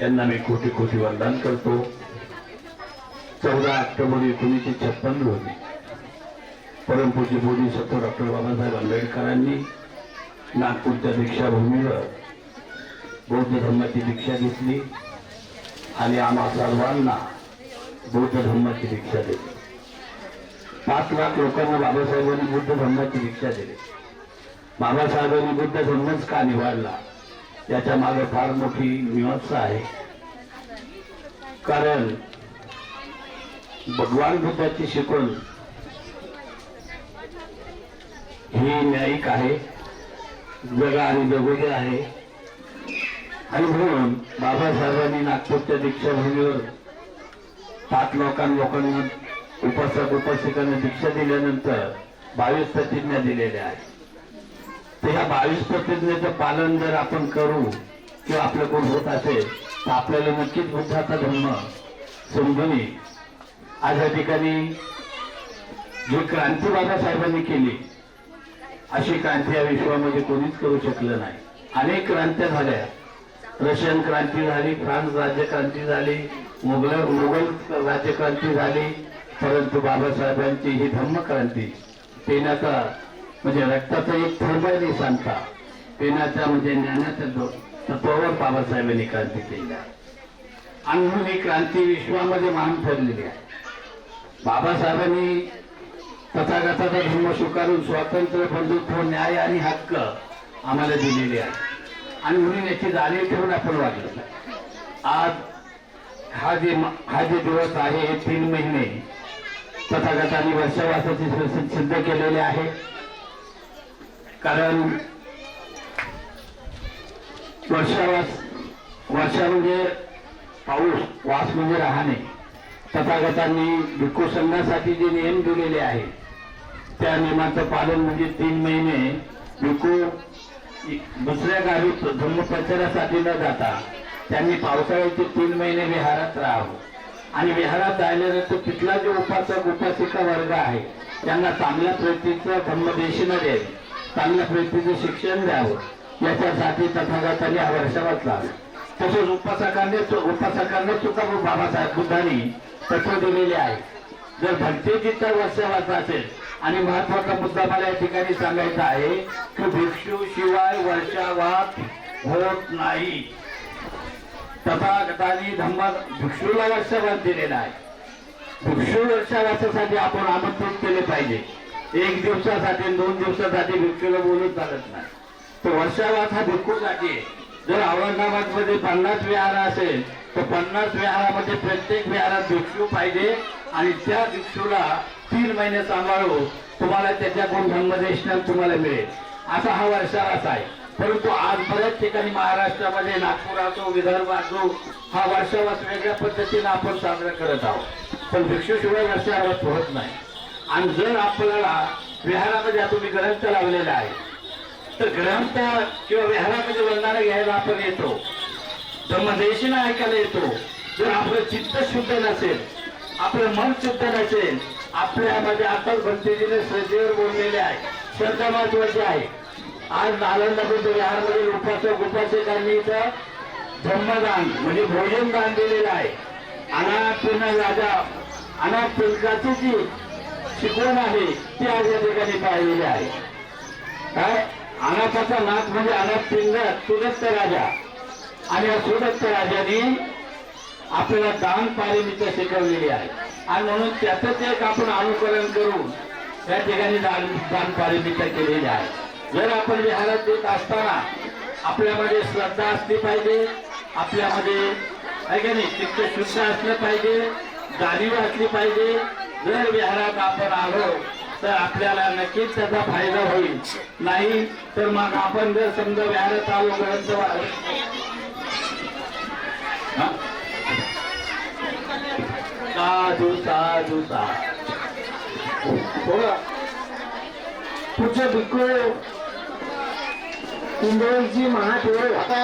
यांना मी कोटी कोटी वंदन करतो. 14 ऑक्टोबर 1956 रोजी परमपूज्य बोधिसत्व डॉक्टर बाबासाहेब आंबेडकरांनी नागपूरच्या दीक्षाभूमीवर बौद्ध धर्माची दीक्षा घेतली आणि आम्हा सर्वांना बौद्ध धर्माची दीक्षा दिली. 5 लाख लोकांना बाबासाहेबांनी बुद्ध धर्माची दीक्षा दिली. बाबासाहेबांनी बुद्ध धर्मच का निवडला याच्या मागे फार मोठी मीमांसा आहे. कारण भगवान बुद्धाची शिकवण ही न्यायिक आहे, जगा आणि जगोदे आहे. आणि म्हणून बाबासाहेबांनी नागपूरच्या दीक्षाभूमीवर 5 लोकांना उपासक उपासिकांना दीक्षा दिल्यानंतर 22 प्रतिज्ञा दिलेल्या आहेत. तर ह्या 22 प्रतिज्ञेचं पालन जर आपण करू किंवा आपल्याकडून होत असेल तर आपल्याला नक्कीच बुद्धाचा धर्म समजून येईल. आज या ठिकाणी जी क्रांती बाबासाहेबांनी केली अशी क्रांती या विश्वामध्ये कोणीच करू शकलं नाही. अनेक क्रांत्या झाल्या. रशियन क्रांती झाली, फ्रान्स राज्यक्रांती झाली, मुघल राज्यक्रांती झाली, परंतु बाबासाहेबांची ही धम्मक्रांती पेनाचा म्हणजे रक्ताचा एक थेंब नाही सांगता, पेनाच्या म्हणजे ज्ञानाच्या तत्वावर बाबासाहेबांनी क्रांती केली आहे. आणि म्हणून ही क्रांती विश्वामध्ये महान ठरलेली आहे. बाबासाहेबांनी तथागताचा धर्म स्वीकारून स्वातंत्र्य, बंधुत्व, न्याय आणि हक्क आम्हाला दिलेले आहे. आणि म्हणून याची जाणीव ठेवून आपण वागलं. आज हा जे दिवस आहे हे 3 महिने तथागतांनी वर्षावासाचे सिद्ध केलेले आहे. कारण वर्षा म्हणजे पाऊस, वास म्हणजे राहणे. तथागतांनी भिक्खू संघासाठी जे नियम दिलेले आहेत त्या नियमाचं पालन म्हणजे 3 महिने भिक्खू दुसऱ्या गावी धम्मप्रचारासाठी न जाता त्यांनी पावसाळ्याचे 3 महिने विहारात राहावं. आणि विहारात राहिल्यानंतर तिथला जो उपासक उपासिका वर्ग आहे त्यांना चांगल्या प्रतीचं धम्मदेशीनं द्यावे, चांगल्या प्रतीचं शिक्षण द्यावं, याच्यासाठी तथागतांनी हा वर्षावास लावला. तसेच उपासकांना सुद्धा बाबासाहेब बुद्धांनी तत्व दिलेले आहे. जर भक्तीचा वर्षावास असेल आणि महत्वाचा मुद्दा मला या ठिकाणी सांगायचा आहे की भिक्षू शिवाय वर्षावास होत नाही. तथागतांनी भिक्षूला वर्षावास दिलेला आहे. भिक्षू वर्षावासासाठी आपण आमंत्रित केले पाहिजे. एक दिवसासाठी 2 दिवसासाठी भिक्षूला बोलून चालत नाही. तो वर्षावास हा भिक्षूसाठी आहे. जर औरंगाबादमध्ये 50 विहार असेल तर 50 विहारामध्ये प्रत्येक विहारात भिक्षू पाहिजे आणि त्या भिक्षूला 3 महिने सांभाळून तुम्हाला त्याच्याकडून धम्मदेशना तुम्हाला मिळेल. असा हा वर्षावास आहे. परंतु आज बऱ्याच ठिकाणी महाराष्ट्रामध्ये नागपूर असो विदर्भ असो हा वर्षावास वेगळ्या पद्धतीने आपण साजरा करत आहोत. पण भिक्षूशिवाय वर्षावास होत नाही. आणि जर आपल्याला विहारामध्ये तुम्ही ग्रंथ लावलेला आहे तर ग्रंथ किंवा विहारामध्ये वंदना घ्यायला आपण येतो, धम्मदेशना ऐकायला येतो. जर आपलं चित्त शुद्ध नसेल, आपलं मन शुद्ध नसेल, आपल्यामध्ये अकल भक्तीने श्रद्धेवर बोललेले आहे. श्रद्धा महत्वाची आहे. आज नालंदा बुद्ध विहारमध्ये उपासकांनी इथं धम्मदान म्हणजे भोजन दान दिलेलं आहे. अनाथ राजा अनाथ पिंकाची जी शिकवण आहे ती आज या ठिकाणी पाहिलेली आहे. काय अनाथाचा नाथ म्हणजे अनाथ पिंड सुदत्त राजा आणि या सुदत्त राजाने आपल्याला दान पारमिता शिकवलेली आहे. आणि म्हणून त्याच एक आपण अनुकरण करून त्या ठिकाणी दान पारमिता केलेली आहे. जर आपण विहारात येत असताना आपल्यामध्ये श्रद्धा असली पाहिजे, आपल्यामध्ये आहे का नाही चित्त शुद्ध असलं पाहिजे, जाणीव असली पाहिजे. जर विहारात आपण आलो तर आपल्याला नक्कीच त्याचा फायदा होईल. नाही तर मग आपण जर समजा विहारात आलो ग्रंथ साधू साधू थोडं पूज्य भिक्खू इंद्रजी महादेव आता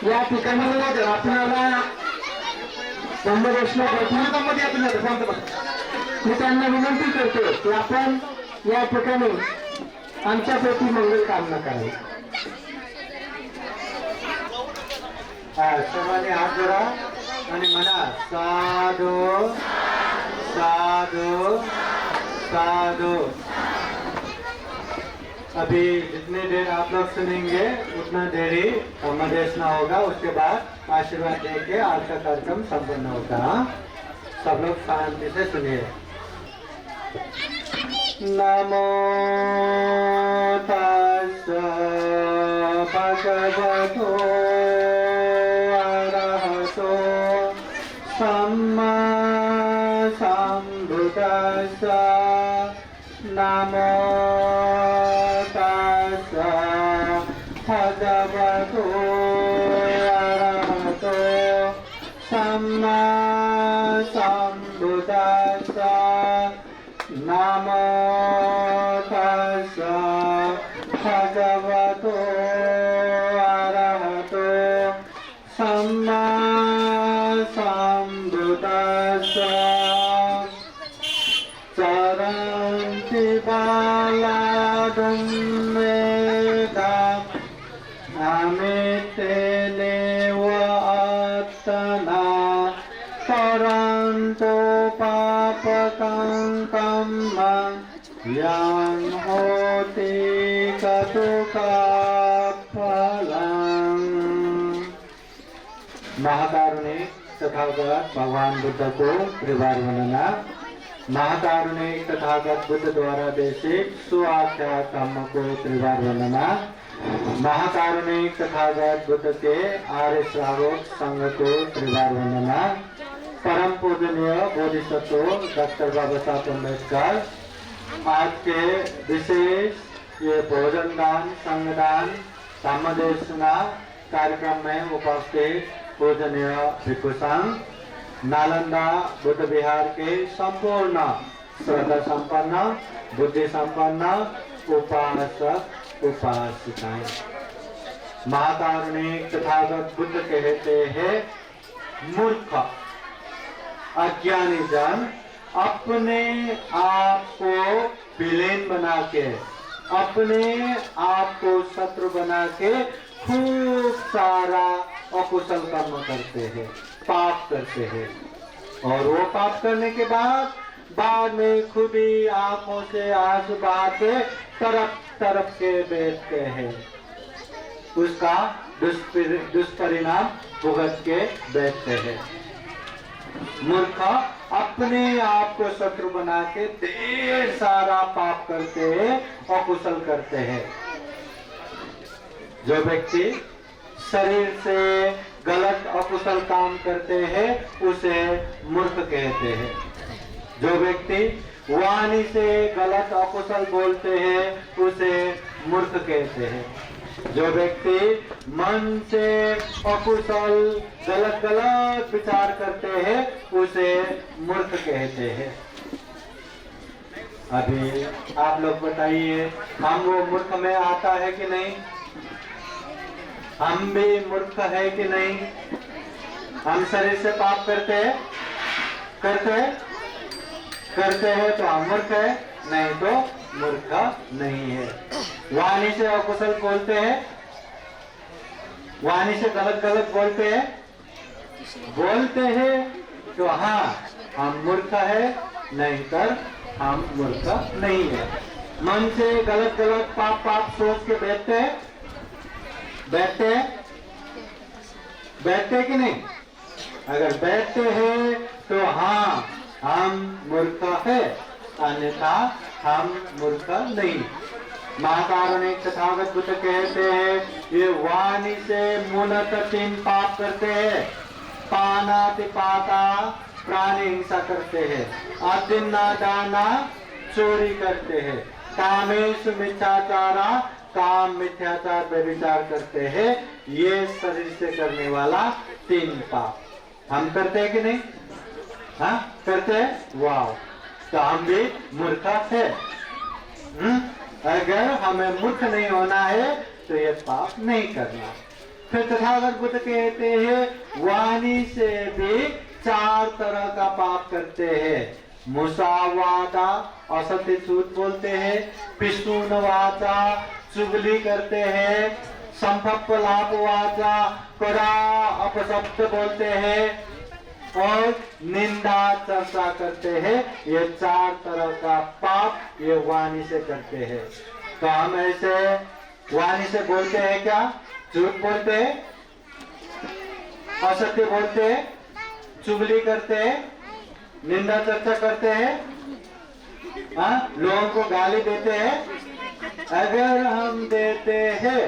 या ठिकाणी आपल्याला धम्मदेशना मध्ये आपण जातो, शांत बसा. मी त्यांना विनंती करतो की आपण या ठिकाणी आमच्या प्रती मंगल कामना करावी. सर्वांनी हात जोडा आणि म्हणा साधू साधू साधू. अभी जितने देर आप लोग सुनेंगे उतना देर ही धम्मदेशना होगा. उसके बाद आशीर्वाद देके आपका कार्यक्रम संपन्न होगा. सब लोग शांति से सुनिए. नमो तस्स भगवतो अरहतो सम्मा सम्बुद्दस्स. नमो तस्स भगवतो अरहतो सम्मा सम्बुद्दस्स. नमो तस्स भगवतो अरहतो सम्मा सम्बुद्दस्स. चरन्ति बालादं मेधाम् अमितेनेव आत्तना परन्तु पापकं कर्म यं होति कटुकफलम्. महाकारुणिक तथागत भगवान बुद्ध को त्रिवार वंदना. महाकारुणिक तथागत बुद्ध द्वारा देशित सुआख्या धम्म को त्रिवार वंदना. महाकारुणिक तथागत बुद्ध के आर्य श्रावक संघ को त्रिवार वंदना. परम पूजनीय बोधिसत्व डॉक्टर बाबा साहब अम्बेडकर आज के विशेष ये भोजन दान संगदान धम्मदेशना कार्यक्रम में उपस्थित पूजनीय भिक्षु संघ नालंदा बुद्ध विहार के संपूर्ण श्रद्धा संपन्न बुद्धि संपन्न उपासक उपासिकाएं. महाकारुणिक तथागत बुद्ध कहते हैं मूर्ख अज्ञानी जन अपने आप को विलेन बना के अपने आप को शत्रु बना के खूब सारा अकुशल कर्म करते हैं, पाप करते हैं. और वो पाप करने के बाद में खुद ही आंखों से आंसू बहा के तरफ तरफ के बैठते हैं. उसका दुष्परिणाम भुगत के बैठते हैं. मूर्ख अपने आप को शत्रु बना के ढेर सारा पाप करते हैं और कुशल करते हैं। जो व्यक्ति शरीर से गलत अकुशल काम करते हैं उसे मूर्ख कहते हैं। जो व्यक्ति वाणी से गलत अकुशल बोलते हैं उसे मूर्ख कहते हैं। जो व्यक्ति मन से अकुशल गलत गलत विचार करते हैं उसे मूर्ख कहते हैं। अभी आप लोग बताइए, हम वो मूर्ख में आता है कि नहीं? हम भी मूर्ख है कि नहीं? हम शरीर से पाप करते हैं तो हम मूर्ख है, नहीं तो मूर्ख नहीं है। वाणी से अकुशल बोलते हैं, वाणी से गलत गलत बोलते हैं तो हाँ हम मूर्ख है, नहीं तो हम मूर्ख नहीं है। मन से गलत गलत पाप सोच के बैठते कि नहीं? अगर बैठते हैं तो हाँ हम मूर्ख है, अन्यथा हम मूर्ख नहीं। महाकारुणिक तथागत बुद्ध कहते हैं ये वाणी से मूलत 3 पाप करते हैं। पानातिपाता प्राणी हिंसा करते हैं, अदिन्ना दाना चोरी करते हैं, कामेश मिथ्याचारा काम मिथ्याचार व्यभिचार करते हैं। ये शरीर से करने वाला 3 पाप हम करते हैं कि नहीं? हाँ करते हैं। वाह, तो हम भी मूर्ख है। अगर हमें मूर्ख नहीं होना है तो ये पाप नहीं करना। फिर तथागत बुद्ध कहते हैं वाणी से भी 4 तरह का पाप करते हैं। मुसावादा असत्य झूठ बोलते हैं, पिस्तून वाचा चुगली करते हैं, संपप्पलाप वाचा कड़ा अपशब्द बोलते हैं और निंदा चर्चा करते हैं। ये 4 तरह का पाप ये वाणी से करते हैं। तो हम ऐसे वाणी से बोलते हैं क्या? झूठ बोलते हैं, असत्य बोलते हैं, चुगली करते हैं, निंदा चर्चा करते हैं, लोगों को गाली देते हैं। अगर हम देते हैं,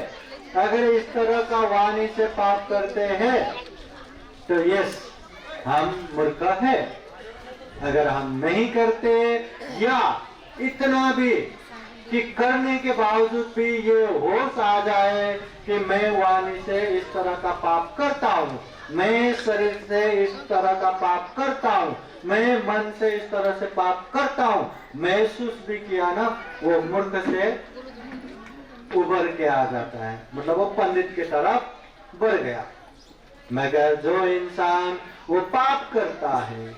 अगर इस तरह का वाणी से पाप करते हैं तो यस हम मूर्ख है। अगर हम नहीं करते या इतना भी कि करने के बावजूद भी ये होश आ जाए कि मैं वाणी से इस तरह का पाप करता हूँ, मैं शरीर से इस तरह का पाप करता हूँ, मैं मन से इस तरह से पाप करता हूँ, महसूस भी किया ना, वो मूर्ख से उभर के आ जाता है, मतलब वो पंडित की तरफ बढ़ गया। मगर जो इंसान वो पाप करता है,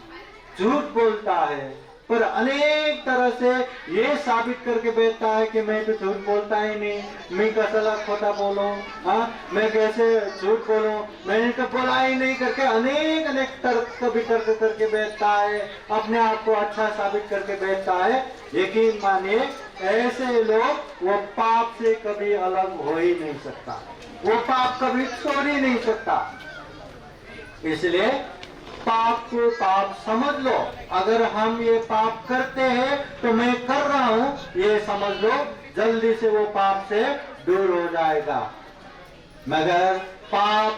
झूठ बोलता है, पर अनेक तरह से ये साबित करके बैठता है कि मैं तो झूठ बोलता ही नहीं, मैं कसला खोटा बोलूं, मैं कैसे झूठ बोलूं, मैंने तो बोला ही नहीं करके अनेक तर्क वितर्क करके बैठता है, अपने आप को अच्छा साबित करके बैठता है। यकीन मानिए ऐसे लोग वो पाप से कभी अलग हो ही नहीं सकता, वो पाप कभी छोड़ ही नहीं सकता। इसलिए पाप को पाप समझ लो। अगर हम ये पाप करते हैं तो मैं कर रहा हूं ये समझ लो, जल्दी से वो पाप से दूर हो जाएगा। मगर पाप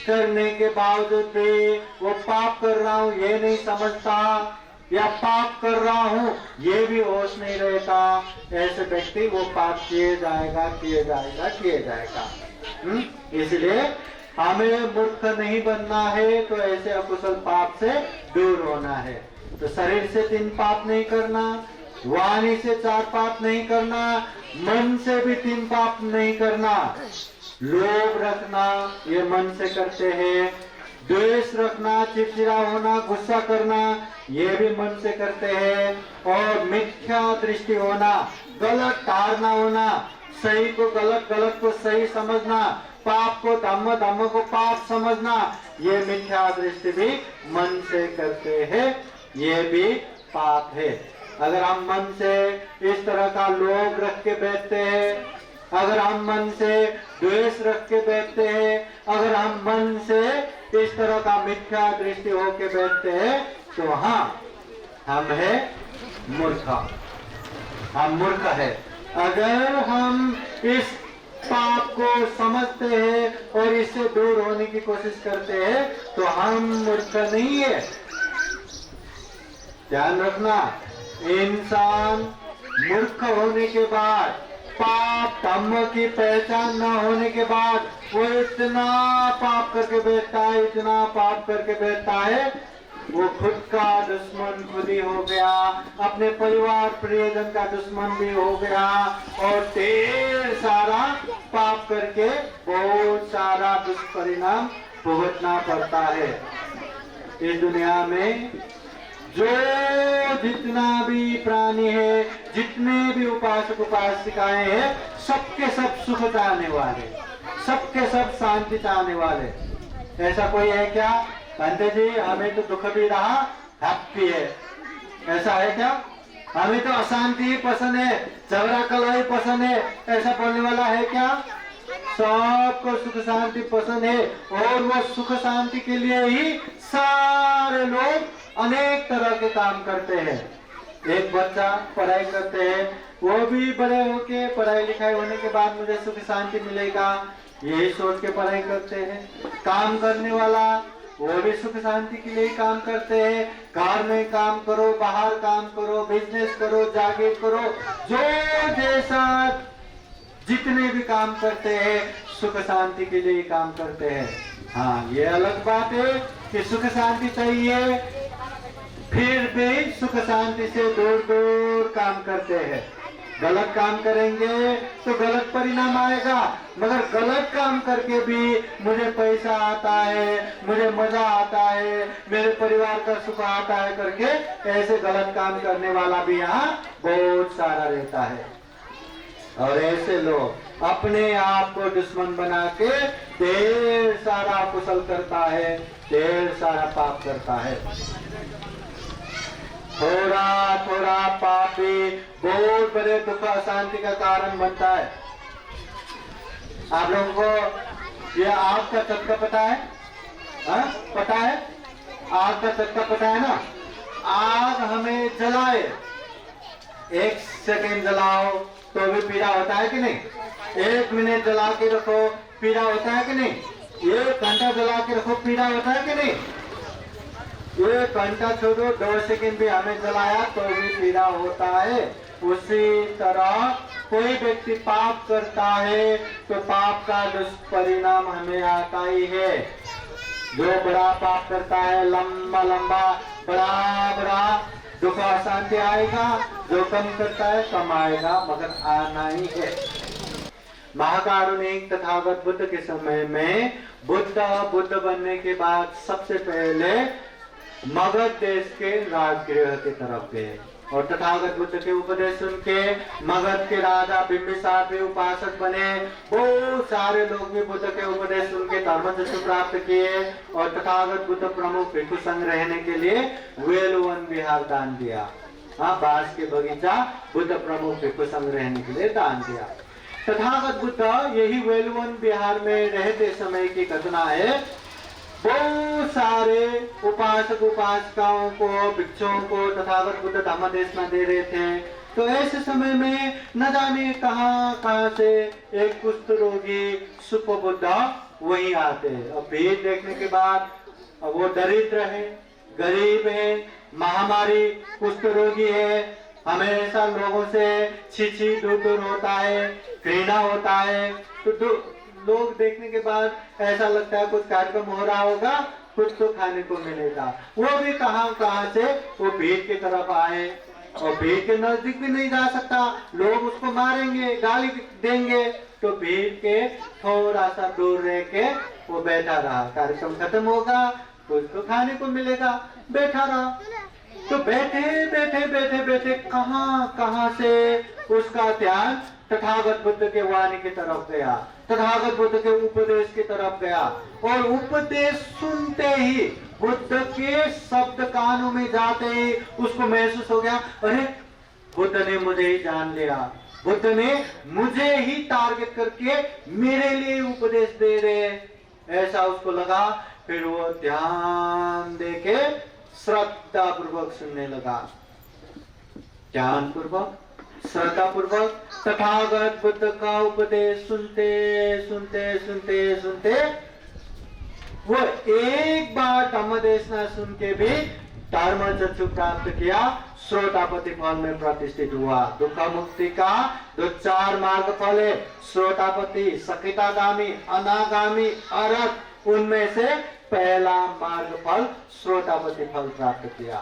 करने के बावजूद भी वो पाप कर रहा हूं ये नहीं समझता, या पाप कर रहा हूं ये भी होश नहीं रहता, ऐसे व्यक्ति वो पाप किए जाएगा। इसलिए हमें मूर्ख नहीं बनना है तो ऐसे अकुशल पाप से दूर होना है। तो शरीर से 3 पाप नहीं करना, वाणी से 4 पाप नहीं करना, मन से भी 3 पाप नहीं करना। लोभ रखना ये मन से करते हैं, द्वेष रखना, चिड़चिड़ा होना, गुस्सा करना ये भी मन से करते हैं, और मिथ्या दृष्टि होना, गलत धारणा होना, सही को गलत, गलत को सही समझना, पाप को धम्म, धम्म को पाप समझना, ये मिथ्या दृष्टि भी मन से करते हैं, ये भी पाप है। अगर हम मन से इस तरह का लोभ रख के बैठते हैं, अगर हम मन से द्वेष रख के बैठते हैं, अगर हम मन से इस तरह का मिथ्या दृष्टि होके बैठते हैं तो हाँ, हम है मूर्ख, हम मूर्ख है। अगर हम इस पाप को समझते हैं और इससे दूर होने की कोशिश करते हैं तो हम मूर्ख नहीं है। ध्यान रखना, इंसान मूर्ख होने के बाद, पाप धर्म की पहचान न होने के बाद वो इतना पाप करके बैठता है, इतना पाप करके बैठता है, वो खुद का दुश्मन खुद ही हो गया, अपने परिवार प्रियजन का दुश्मन भी हो गया और ढेर सारा पाप करके बहुत सारा दुष्परिणाम भुगतना पड़ता है। इस दुनिया में जो जितना भी प्राणी है, जितने भी उपासक उपासिकाएं हैं, सबके सब सुख चाहने वाले, सबके सब शांति चाहने वाले। ऐसा कोई है क्या? पंडित जी हमें तो दुख भी रहा, हैप्पी है, ऐसा है क्या? हमें तो अशांति ही पसंद है, झगड़ा कलह ही पसंद है, ऐसा बोलने वाला है क्या? सबको सुख शांति पसंद है और वो सुख शांति के लिए ही सारे लोग अनेक तरह के काम करते हैं। एक बच्चा पढ़ाई करते हैं, वो भी बड़े होके पढ़ाई लिखाई होने के बाद मुझे सुख शांति मिलेगा, यही सोच के पढ़ाई करते हैं। काम करने वाला वो भी सुख शांति के लिए काम करते हैं। घर में काम करो, बाहर काम करो, बिजनेस करो, जागीर करो, जो जैसा जितने भी काम करते हैं सुख शांति के लिए काम करते हैं। हाँ, ये अलग बात है कि सुख शांति चाहिए, फिर भी सुख शांति से दूर दूर काम करते हैं। गलत काम करेंगे तो गलत परिणाम आएगा, मगर गलत काम करके भी मुझे पैसा आता है, मुझे मजा आता है, मेरे परिवार का सुख आता है करके ऐसे गलत काम करने वाला भी यहाँ बहुत सारा रहता है। और ऐसे लोग अपने आप को दुश्मन बना के ढेर सारा कुशल करता है, ढेर सारा पाप करता है। थोड़ा थोड़ा पाप भी बहुत बड़े दुख अशांति का कारण बनता है। आप लोगों को ये आग का चटका पता है? पता है? आग का चटका पता है ना? आग हमें जलाए, 1 सेकेंड जलाओ तो भी पीड़ा होता है कि नहीं? 1 मिनट जला के रखो, पीड़ा होता है कि नहीं? 1 घंटा जला के रखो, पीड़ा होता है कि नहीं? 1 घंटा छोड़ो, 2 सेकंड भी हमें जलाया तो भी पीड़ा होता है। उसी तरह कोई व्यक्ति पाप करता है तो पाप का दुष्परिणाम हमें आता ही है। जो बड़ा पाप करता है, लंबा लंबा बड़ा बड़ा दुख अशांति आएगा, जो कम करता है कम आएगा, मगर आना ही है। महाकारुणिक तथागत बुद्ध के समय में बुद्ध बनने के बाद सबसे पहले मगध देश के राजगृह की तरफ गए और तथागत बुद्ध के उपदेश सुन के मगध के राजा बिंबिसार भी उपासक बने। बहुत सारे लोग भी बुद्ध के उपदेश सुन के धर्मचक्षु प्राप्त किए और तथागत बुद्ध प्रमुख भिक्षु संघ रहने के लिए वेलुवन विहार दान दिया। हाँ, बांस के बगीचा बुद्ध प्रमुख भिक्षु संघ रहने के लिए दान दिया। तथागत बुद्ध यही वेलुवन विहार में रहते समय की घटना है। बहुत सारे उपासक उपासिकाओं को, भिक्षुओं को तथागत बुद्ध धम्मदेशना दे रहे थे। तो ऐसे समय में न जाने कहां से एक कुष्ठ रोगी सुपबुद्ध वहीं आते हैं। अब भीड़ देखने के बाद अब वो दरिद्र है, गरीब है, महामारी कुष्ठ रोगी है, हमेशा लोगों से छी दूर होता है, घृणा होता है। तो लोग देखने के बाद ऐसा लगता है कुछ कार्यक्रम हो रहा होगा, कुछ तो खाने को मिलेगा। वो भी कहां से वो भीड़ की तरफ आए और भीड़ के नजदीक भी नहीं जा सकता, लोग उसको मारेंगे, गाली देंगे। तो भीड़ के थोड़ा सा दूर रह के वो बैठा रहा। कार्यक्रम खत्म होगा, कुछ तो खाने को मिलेगा, बैठा रहा। तो बैठे कहां से उसका ध्यान तथागत बुद्ध के वाणी की तरफ गया, तथागत बुद्ध के उपदेश की तरफ गया। और उपदेश सुनते ही, बुद्ध के शब्द कानों में जाते ही उसको महसूस हो गया, अरे बुद्ध ने मुझे ही जान लिया, बुद्ध ने मुझे ही टारगेट करके मेरे लिए उपदेश दे रहे। ऐसा उसको लगा। फिर वो ध्यान देके श्रद्धा पूर्वक सुनने लगा। ध्यान पूर्वक, श्रद्धा पूर्वक तथागत बुद्ध का उपदेश सुनते सुनते सुनते सुनते वो एक बार धम्म देशना सुन के भी धर्म चक्षु प्राप्त किया, श्रोतापति फल में प्रतिष्ठित हुआ। दुख मुक्ति का जो 4 मार्ग फल है, श्रोतापति, सकितागामी, अनागामी, अरहत, उनमें से पहला मार्ग फल श्रोतापति फल प्राप्त किया।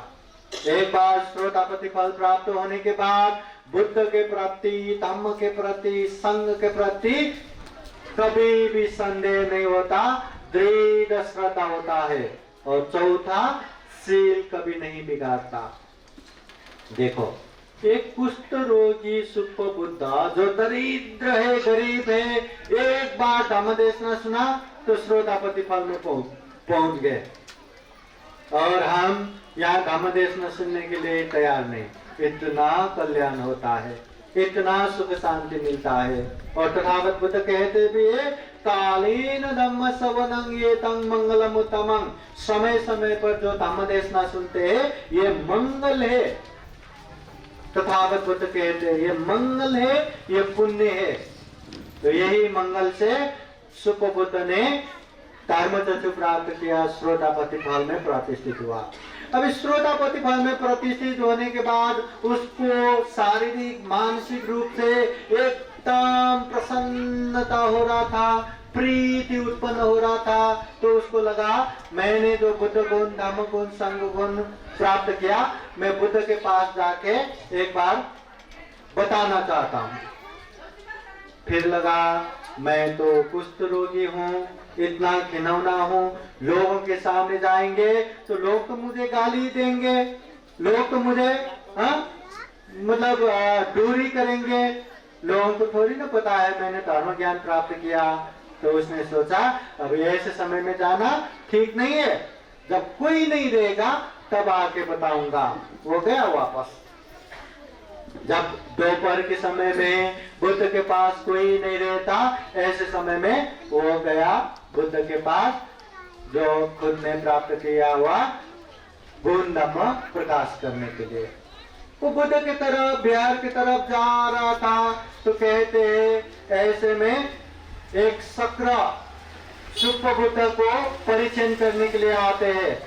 एक बार श्रोतापति फल प्राप्त होने के बाद बुद्ध के प्रति, धम्म के प्रति, संघ के प्रति कभी भी संदेह नहीं होता, दृढ़ श्रद्धा होता है। और चौथा, सील कभी नहीं बिगाड़ता। देखो, एक कुष्ठ रोगी सुप्प बुद्धा जो दरिद्र है, गरीब है, एक बार धम्म देशना सुना तो श्रोतापति फल में पहुंच गए। और हम यहाँ धम्म देशना सुनने के लिए तैयार नहीं। इतना कल्याण होता है, इतना सुख शांति मिलता है। और तथागत बुद्ध कहते भी है, कालीन धम्म सवनं ये तंग मंगलम उत्तमं। समय समय पर जो धम्म देशना सुनते हैं ये मंगल है। तथागत बुद्ध कहते हैं ये मंगल है, ये पुण्य है। तो यही मंगल से सुप्प बुद्ध ने धर्म चक्षु प्राप्त किया, श्रोतापति फल में प्रतिष्ठित हुआ। अब इस श्रोतापति फल में प्रतिष्ठित होने के बाद उसको शारीरिक मानसिक रूप से एकदम प्रसन्नता हो रहा था, प्रीति उत्पन्न हो रहा था। तो उसको लगा मैंने जो बुद्ध गुण, धम्म गुण, संघ गुण प्राप्त किया, मैं बुद्ध के पास जाके एक बार बताना चाहता हूँ। फिर लगा मैं तो कुष्ठ रोगी हूँ, इतना घिनौना हूँ, लोगों के सामने जाएंगे तो लोग तो मुझे गाली देंगे, लोग तो मुझे मतलब दूरी करेंगे, लोगों को थोड़ी ना पता है मैंने धर्म ज्ञान प्राप्त किया। तो उसने सोचा अब ऐसे समय में जाना ठीक नहीं है, जब कोई नहीं रहेगा तब आके बताऊंगा। वो गया वापस। जब दोपहर के समय में बुद्ध के पास कोई नहीं रहता, ऐसे समय में वो गया बुद्ध के पास, जो खुद ने प्राप्त किया हुआ गुण धम्म प्रकाश करने के लिए। वो बुद्ध की तरफ, बिहार की तरफ जा रहा था। तो कहते ऐसे में एक शक्र सुप्प बुद्ध को परिचय करने के लिए आते हैं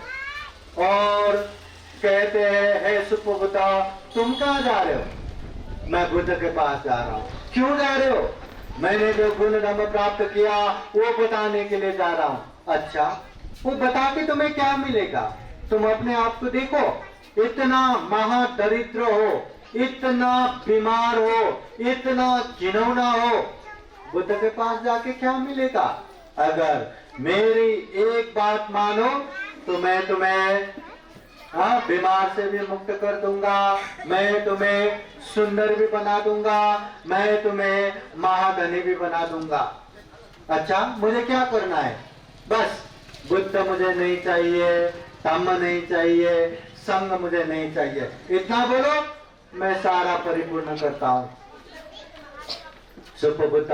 और कहते हैं हे सुप्प बुद्ध, तुम कहाँ जा रहे हो? मैं बुद्ध के पास जा रहा हूँ। क्यों जा रहे हो? मैंने जो गुण धर्म प्राप्त किया वो बताने के लिए जा रहा हूँ। अच्छा, वो बता के तुम्हें क्या मिलेगा? तुम अपने आप को देखो, इतना महादरिद्र हो, इतना बीमार हो, इतना घिनौना हो, बुद्ध के पास जाके क्या मिलेगा? अगर मेरी एक बात मानो तो मैं तुम्हें बीमार से भी मुक्त कर दूंगा, मैं तुम्हें सुंदर भी बना दूंगा, मैं तुम्हें महाधनी भी बना दूंगा। अच्छा, मुझे क्या करना है? बस बुद्ध मुझे नहीं चाहिए, धम्म नहीं चाहिए, संघ मुझे नहीं चाहिए, इतना बोलो मैं सारा परिपूर्ण करता हूँ। सुप्प बुद्ध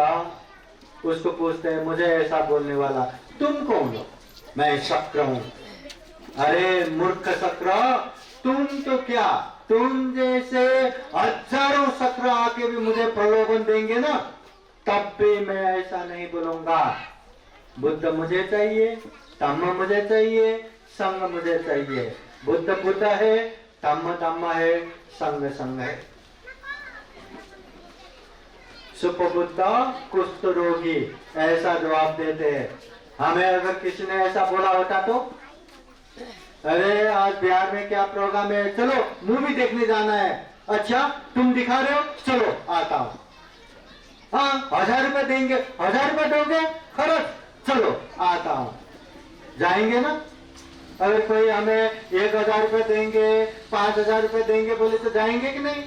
उसको पूछते हैं, मुझे ऐसा बोलने वाला तुम कौन हो? मैं शक्र हूँ। अरे मूर्ख शक्र, तुम तो क्या, तुम जैसे हजारों शक्र आके भी मुझे प्रलोभन देंगे ना, तब भी मैं ऐसा नहीं बोलूंगा। बुद्ध मुझे चाहिए, धम्म मुझे चाहिए, संघ मुझे चाहिए। बुद्ध बुद्ध है, धम्म धम्म है, संघ संघ है। सुप्प बुद्ध कुष्ठ रोगी ऐसा जवाब देते हैं। हमें अगर किसी ने ऐसा बोला होता तो, अरे आज बिहार में क्या प्रोग्राम है, चलो मूवी देखने जाना है। अच्छा, तुम दिखा रहे हो, चलो आता हूँ। हाँ, 1000 रुपए देंगे, 1000 रुपए दोगे खर्च, चलो आता हूँ। जाएंगे ना? अगर कोई हमें 1000 रुपए देंगे, 5000 रुपए देंगे बोले तो जाएंगे कि नहीं?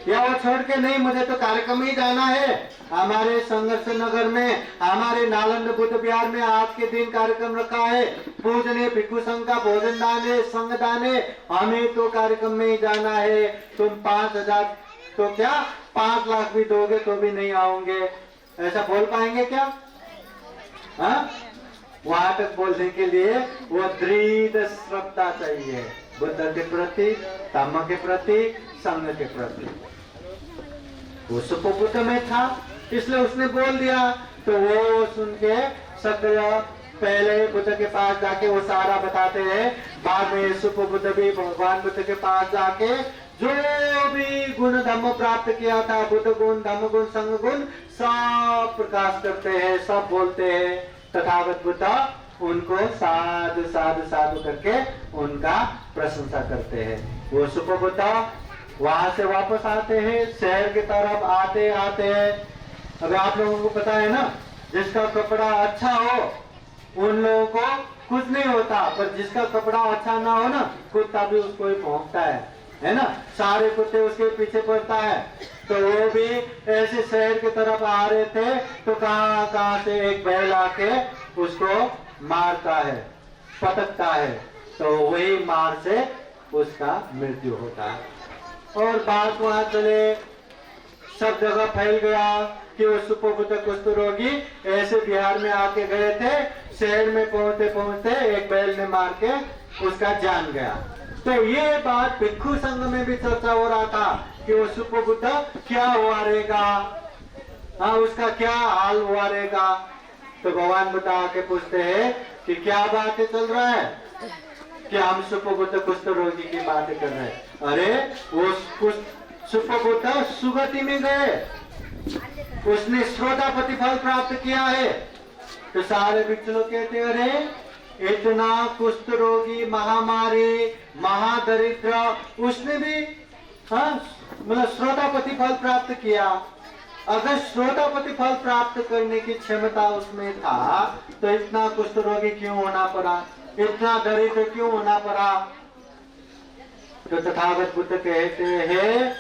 या वो छोड़ के नहीं, मुझे तो कार्यक्रम ही जाना है, हमारे संघर्ष नगर में, हमारे नालंदा बुद्ध विहार में आज के दिन कार्यक्रम रखा है, पूजने भिक्षु संघ का भोजन दान है, संघ दान है, हमें तो कार्यक्रम में ही जाना है। तुम 5000 तो क्या 5 लाख भी दोगे तो भी नहीं आओगे, ऐसा बोल पाएंगे क्या? हाँ, वहां तक बोलने के लिए वो दृढ़ श्रद्धा चाहिए, बुद्ध के प्रति, धम्म के प्रति, संघ के प्रति। वो सुपबुद्ध में था इसलिए उसने बोल दिया। तो वो सुन के सकल पहले बुद्ध के पास जाके वो सारा बताते हैं। बाद में सुपबुद्ध भी भगवान बुद्ध के पास जाके जो भी गुण धम्म प्राप्त किया था, बुद्ध गुण, धम्म गुण, संघ गुण, सब प्रकाश करते हैं, सब बोलते हैं। तथागत बुद्ध उनको साधु साधु साधु करके उनका प्रशंसा करते हैं। वो सुपबुद्ध वहां से वापस आते हैं, शहर की तरफ आते आते हैं। अब आप लोगों को पता है ना, जिसका कपड़ा अच्छा हो उन लोगों को कुछ नहीं होता, पर जिसका कपड़ा अच्छा ना हो ना, कुत्ता भी उसको ही भौंकता है ना, सारे कुत्ते उसके पीछे पड़ता है। तो वो भी ऐसे शहर की तरफ आ रहे थे तो कहां से एक बैल आके उसको मारता है, पटकता है, तो वही मार से उसका मृत्यु होता है। और बात वहां चले, सब जगह फैल गया कि वो सुपबुद्ध कुष्ठ रोगी ऐसे बिहार में आके गए थे। शहर में पहुंचते पहुंचते एक बैल ने मार के उसका जान गया। तो ये बात भिक्षु संघ में भी चर्चा हो रहा था कि वो सुपबुद्ध क्या हुआ रहेगा, हाँ उसका क्या हाल हुआ रहेगा। तो भगवान बुद्ध आके पूछते हैं कि क्या बातें चल रहा है, कि हम सुपबुद्ध कुष्ठ रोगी की बातें कर रहे हैं। अरे वो सुपबुद्ध सुगति में गए, उसने श्रोता प्रतिफल प्राप्त किया है। तो सारे भिक्षु लोग कहते हैं अरे इतना कुष्ठ रोगी, महामारी, महादरिद्र, उसने भी हाँ मतलब श्रोता प्रतिफल प्राप्त किया। अगर श्रोता प्रतिफल प्राप्त करने की क्षमता उसमें था तो इतना कुष्ठ रोगी क्यों होना पड़ा, इतना दरिद्र क्यों होना पड़ा। तो तथागत बुद्ध कहते हैं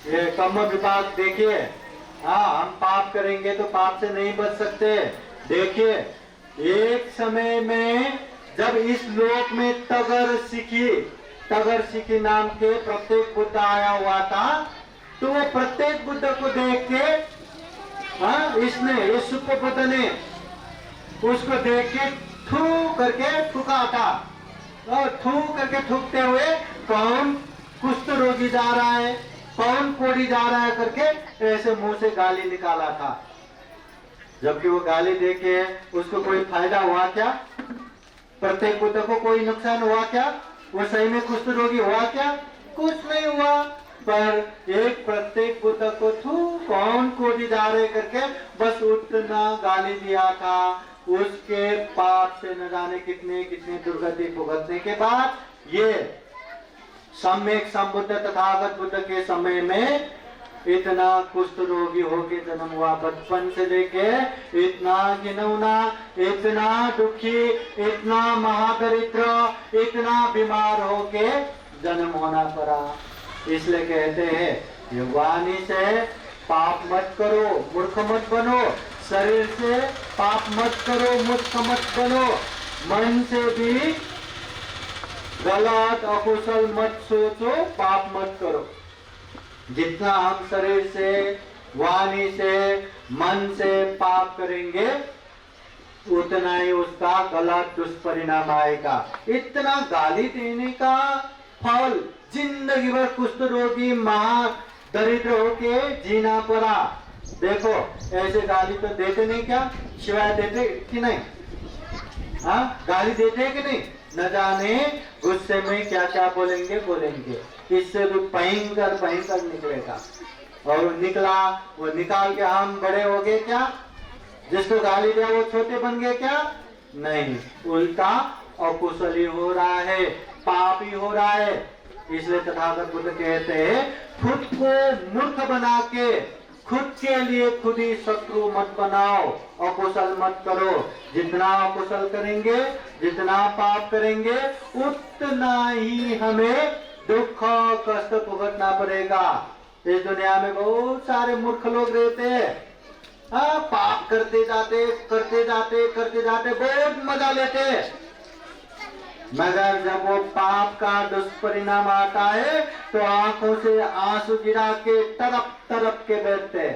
ये कर्म विभाग देखिए, हाँ हम पाप करेंगे तो पाप से नहीं बच सकते। देखिए एक समय में जब इस लोक में तगर सिखी नाम के प्रत्येक बुद्ध आया हुआ था, तो वो प्रत्येक बुद्ध को देख के हाँ इसने ये सुपबुद्ध ने उसको देख के थू करके थूका था। और थू करके थूकते हुए कौन कुष्ठ रोगी जा रहा है, कौन कोढ़ी जा रहा है करके ऐसे मुंह से गाली निकाला था। जबकि वो गाली देके उसको कोई फायदा हुआ क्या, प्रत्येक बुद्ध को कोई नुकसान हुआ क्या, वो सही में कुष्ठ रोगी हुआ क्या, कुछ नहीं हुआ। पर एक प्रत्येक बुद्ध को कौन कोढ़ी जा रहे करके बस उतना गाली दिया था। उसके पाप से न जाने कितने कितने दुर्गति भुगतने के बाद ये सम्यक संबुद्ध तथागत बुद्ध के समय में इतना कुष्ठ रोगी होके जन्म हुआ। बचपन से लेके इतना घिनौना, इतना दुखी, इतना महादरिद्र, इतना बीमार होके जन्म होना पड़ा। इसलिए कहते हैं युवानी से पाप मत करो, मूर्ख मत बनो, शरीर से पाप मत करो, मूर्ख मत बनो, मन से भी गलत अकुशल मत सोचो, पाप मत करो। जितना हम शरीर से, वाणी से, मन से पाप करेंगे उतना ही उसका गलत दुष्परिणाम आएगा। इतना गाली देने का फल जिंदगी भर कुष्ठ रोगी महादरिद्र होके जीना पड़ा। देखो ऐसे गाली तो देते नहीं क्या, शिवाय देते कि नहीं, हाँ गाली देते कि नहीं, न जाने गुस्से में क्या क्या बोलेंगे। इससे तो भयंकर भयंकर निकलेगा। और निकला वो निकाल के हम बड़े हो गए क्या, जिसको गाली दिया वो छोटे बन गए क्या, नहीं, उल्टा अकुशली हो रहा है, पाप ही हो रहा है। इसलिए तथागत बुद्ध कहते हैं खुद को मूर्ख बना के खुद के लिए खुद ही शत्रु मत बनाओ, अकुशल मत करो। जितना अकुशल करेंगे, जितना पाप करेंगे, उतना ही हमें दुख कष्ट भुगतना पड़ेगा। इस दुनिया में बहुत सारे मूर्ख लोग रहते हैं, हाँ पाप करते जाते बहुत मजा लेते, मगर जब वो पाप का दुष्परिणाम आता है तो आंखों से आंसू गिरा के तड़प के बैठते।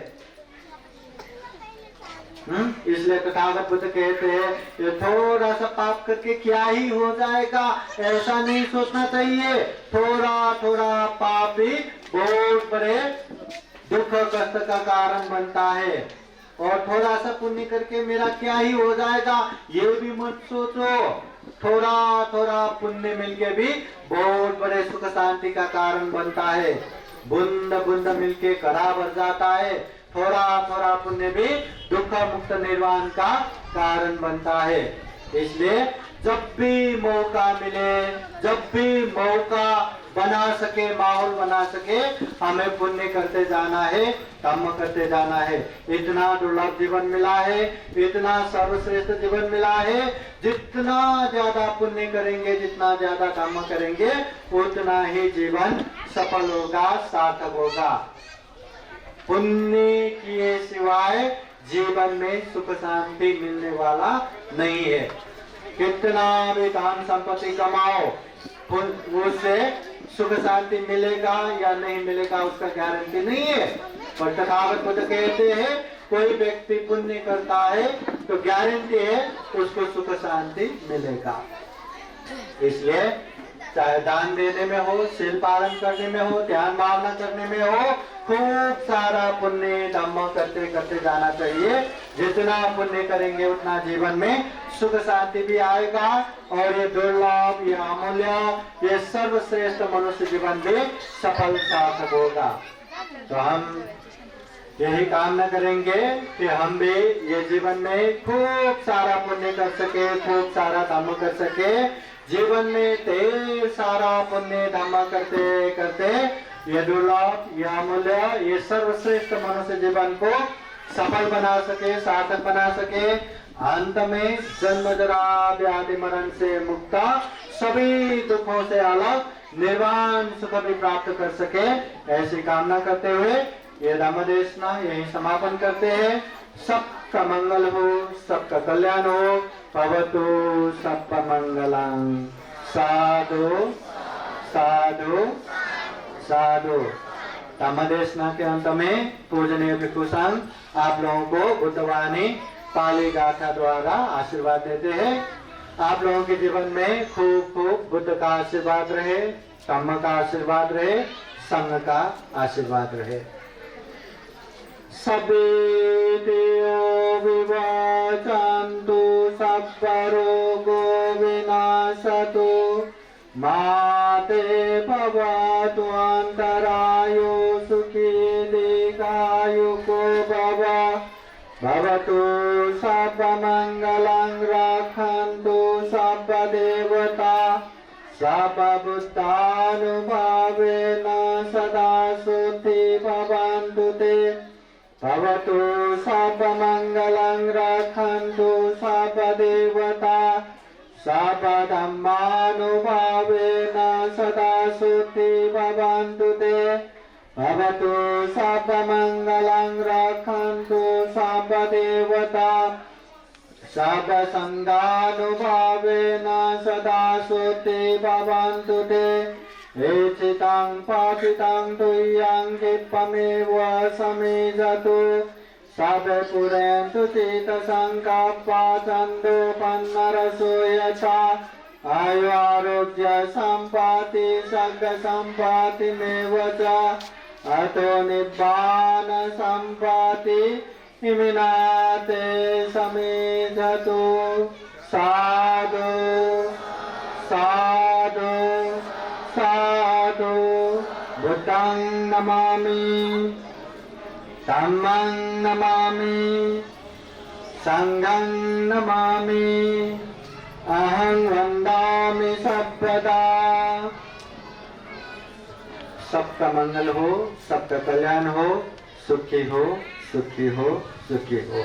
इसलिए तथागत बुद्ध कहते हैं ये थोड़ा सा पाप करके क्या ही हो जाएगा, ऐसा नहीं सोचना चाहिए। थोड़ा थोड़ा पाप भी बहुत बड़े दुख कष्ट का कारण बनता है। और थोड़ा सा पुण्य करके मेरा क्या ही हो जाएगा, ये भी मत सोचो। थोड़ा थोड़ा पुण्य मिलके भी बहुत बड़े सुख शांति का कारण बनता है। बूंद बूंद मिलके घड़ा भर जाता है। थोड़ा थोड़ा पुण्य भी दुख मुक्त निर्वाण का कारण बनता है। इसलिए जब भी मौका मिले, जब भी मौका बना सके, माहौल बना सके, हमें पुण्य करते जाना है, धम्म करते जाना है। इतना दुर्लभ जीवन मिला है, इतना सर्वश्रेष्ठ जीवन मिला है। जितना ज्यादा पुण्य करेंगे, जितना ज्यादा धम्म करेंगे, उतना ही जीवन सफल होगा, सार्थक होगा। पुण्य किए सिवाय जीवन में सुख शांति मिलने वाला नहीं है। कितना भी धन संपत्ति कमाओ, उससे सुख शांति मिलेगा या नहीं मिलेगा उसका गारंटी नहीं है। पर तथागत बुद्ध कहते हैं कोई व्यक्ति पुण्य करता है तो गारंटी है उसको सुख शांति मिलेगा। इसलिए चाहे दान देने में हो, शील पालन करने में हो, ध्यान भावना करने में हो, खूब सारा पुण्य धम्म करते करते जाना चाहिए। जितना पुण्य करेंगे उतना जीवन में सुख शांति भी आएगा और ये दुर्लभ, ये अमूल्य, ये सर्वश्रेष्ठ मनुष्य जीवन भी सफल सार्थक होगा। तो हम यही कामना करेंगे कि हम भी ये जीवन में खूब सारा पुण्य कर सके, खूब सारा धम्म कर सके। जीवन में ढेर सारा पुण्य धम्म करते करते ये दुर्लभ, ये अमूल्य, ये सर्वश्रेष्ठ मनुष्य जीवन को सफल बना सके, सार्थक बना सके। अंत में जन्म जरा व्याधि मरण से मुक्त, सभी दुखों से अलग निर्वाण सुख भी प्राप्त कर सके, ऐसी कामना करते हुए ये धम्मदेशना यही समापन करते हैं। सबका मंगल हो, सबका कल्याण हो। भवतु सबका मंगलम। साधु साधु साधु। धम्मदेशना के अंत में पूजनीय भिक्षु संघ आप लोगों को बुद्धवाणी पाली गाथा द्वारा आशीर्वाद देते हैं। आप लोगों के जीवन में खूब खूब बुद्ध का आशीर्वाद रहे, धम्म का आशीर्वाद रहे, संघ का आशीर्वाद रहे। सभी देव विवाचन्तु सब्बरोगो विनाशतु माते भवतु अन्तरायो सुखी दीर्घायुको भव। भवतु सर्वमङ्गलं रक्षन्तु सर्वदेवता सर्वभूतानुभावेन सदा सुखी भवन्तु ते। भवतु सर्वमङ्गलं रक्षन्तु सर्वदेवता सर्वधर्मानुभावेन सदा सुखी भवन्तु ते। भवतु सर्वमङ्गलं रक्षन्तु सर्वदेवता सर्वसङ्गानुभावेन सदा सुखी भवन्तु ते। एचितं पाचितं तुय्यं क्षिप्तमेव समेजतु सर्वपुरेन्तु चित्तसङ्कल्पा छन्दोपन्नरसो यथा आयु आरोग्य सम्पत्ति सर्ग सम्पत्तिमेव च अतो निब्बान सम्पत्ति इमिनाते समेजतु। साधु साधु साधु। बुद्धं नमामि, धम्मं नमामि, संघं नमामि, अहं वन्दामि सर्वदा। सबका मंगल हो, सबका कल्याण हो, सुखी हो, सुखी हो, सुखी हो।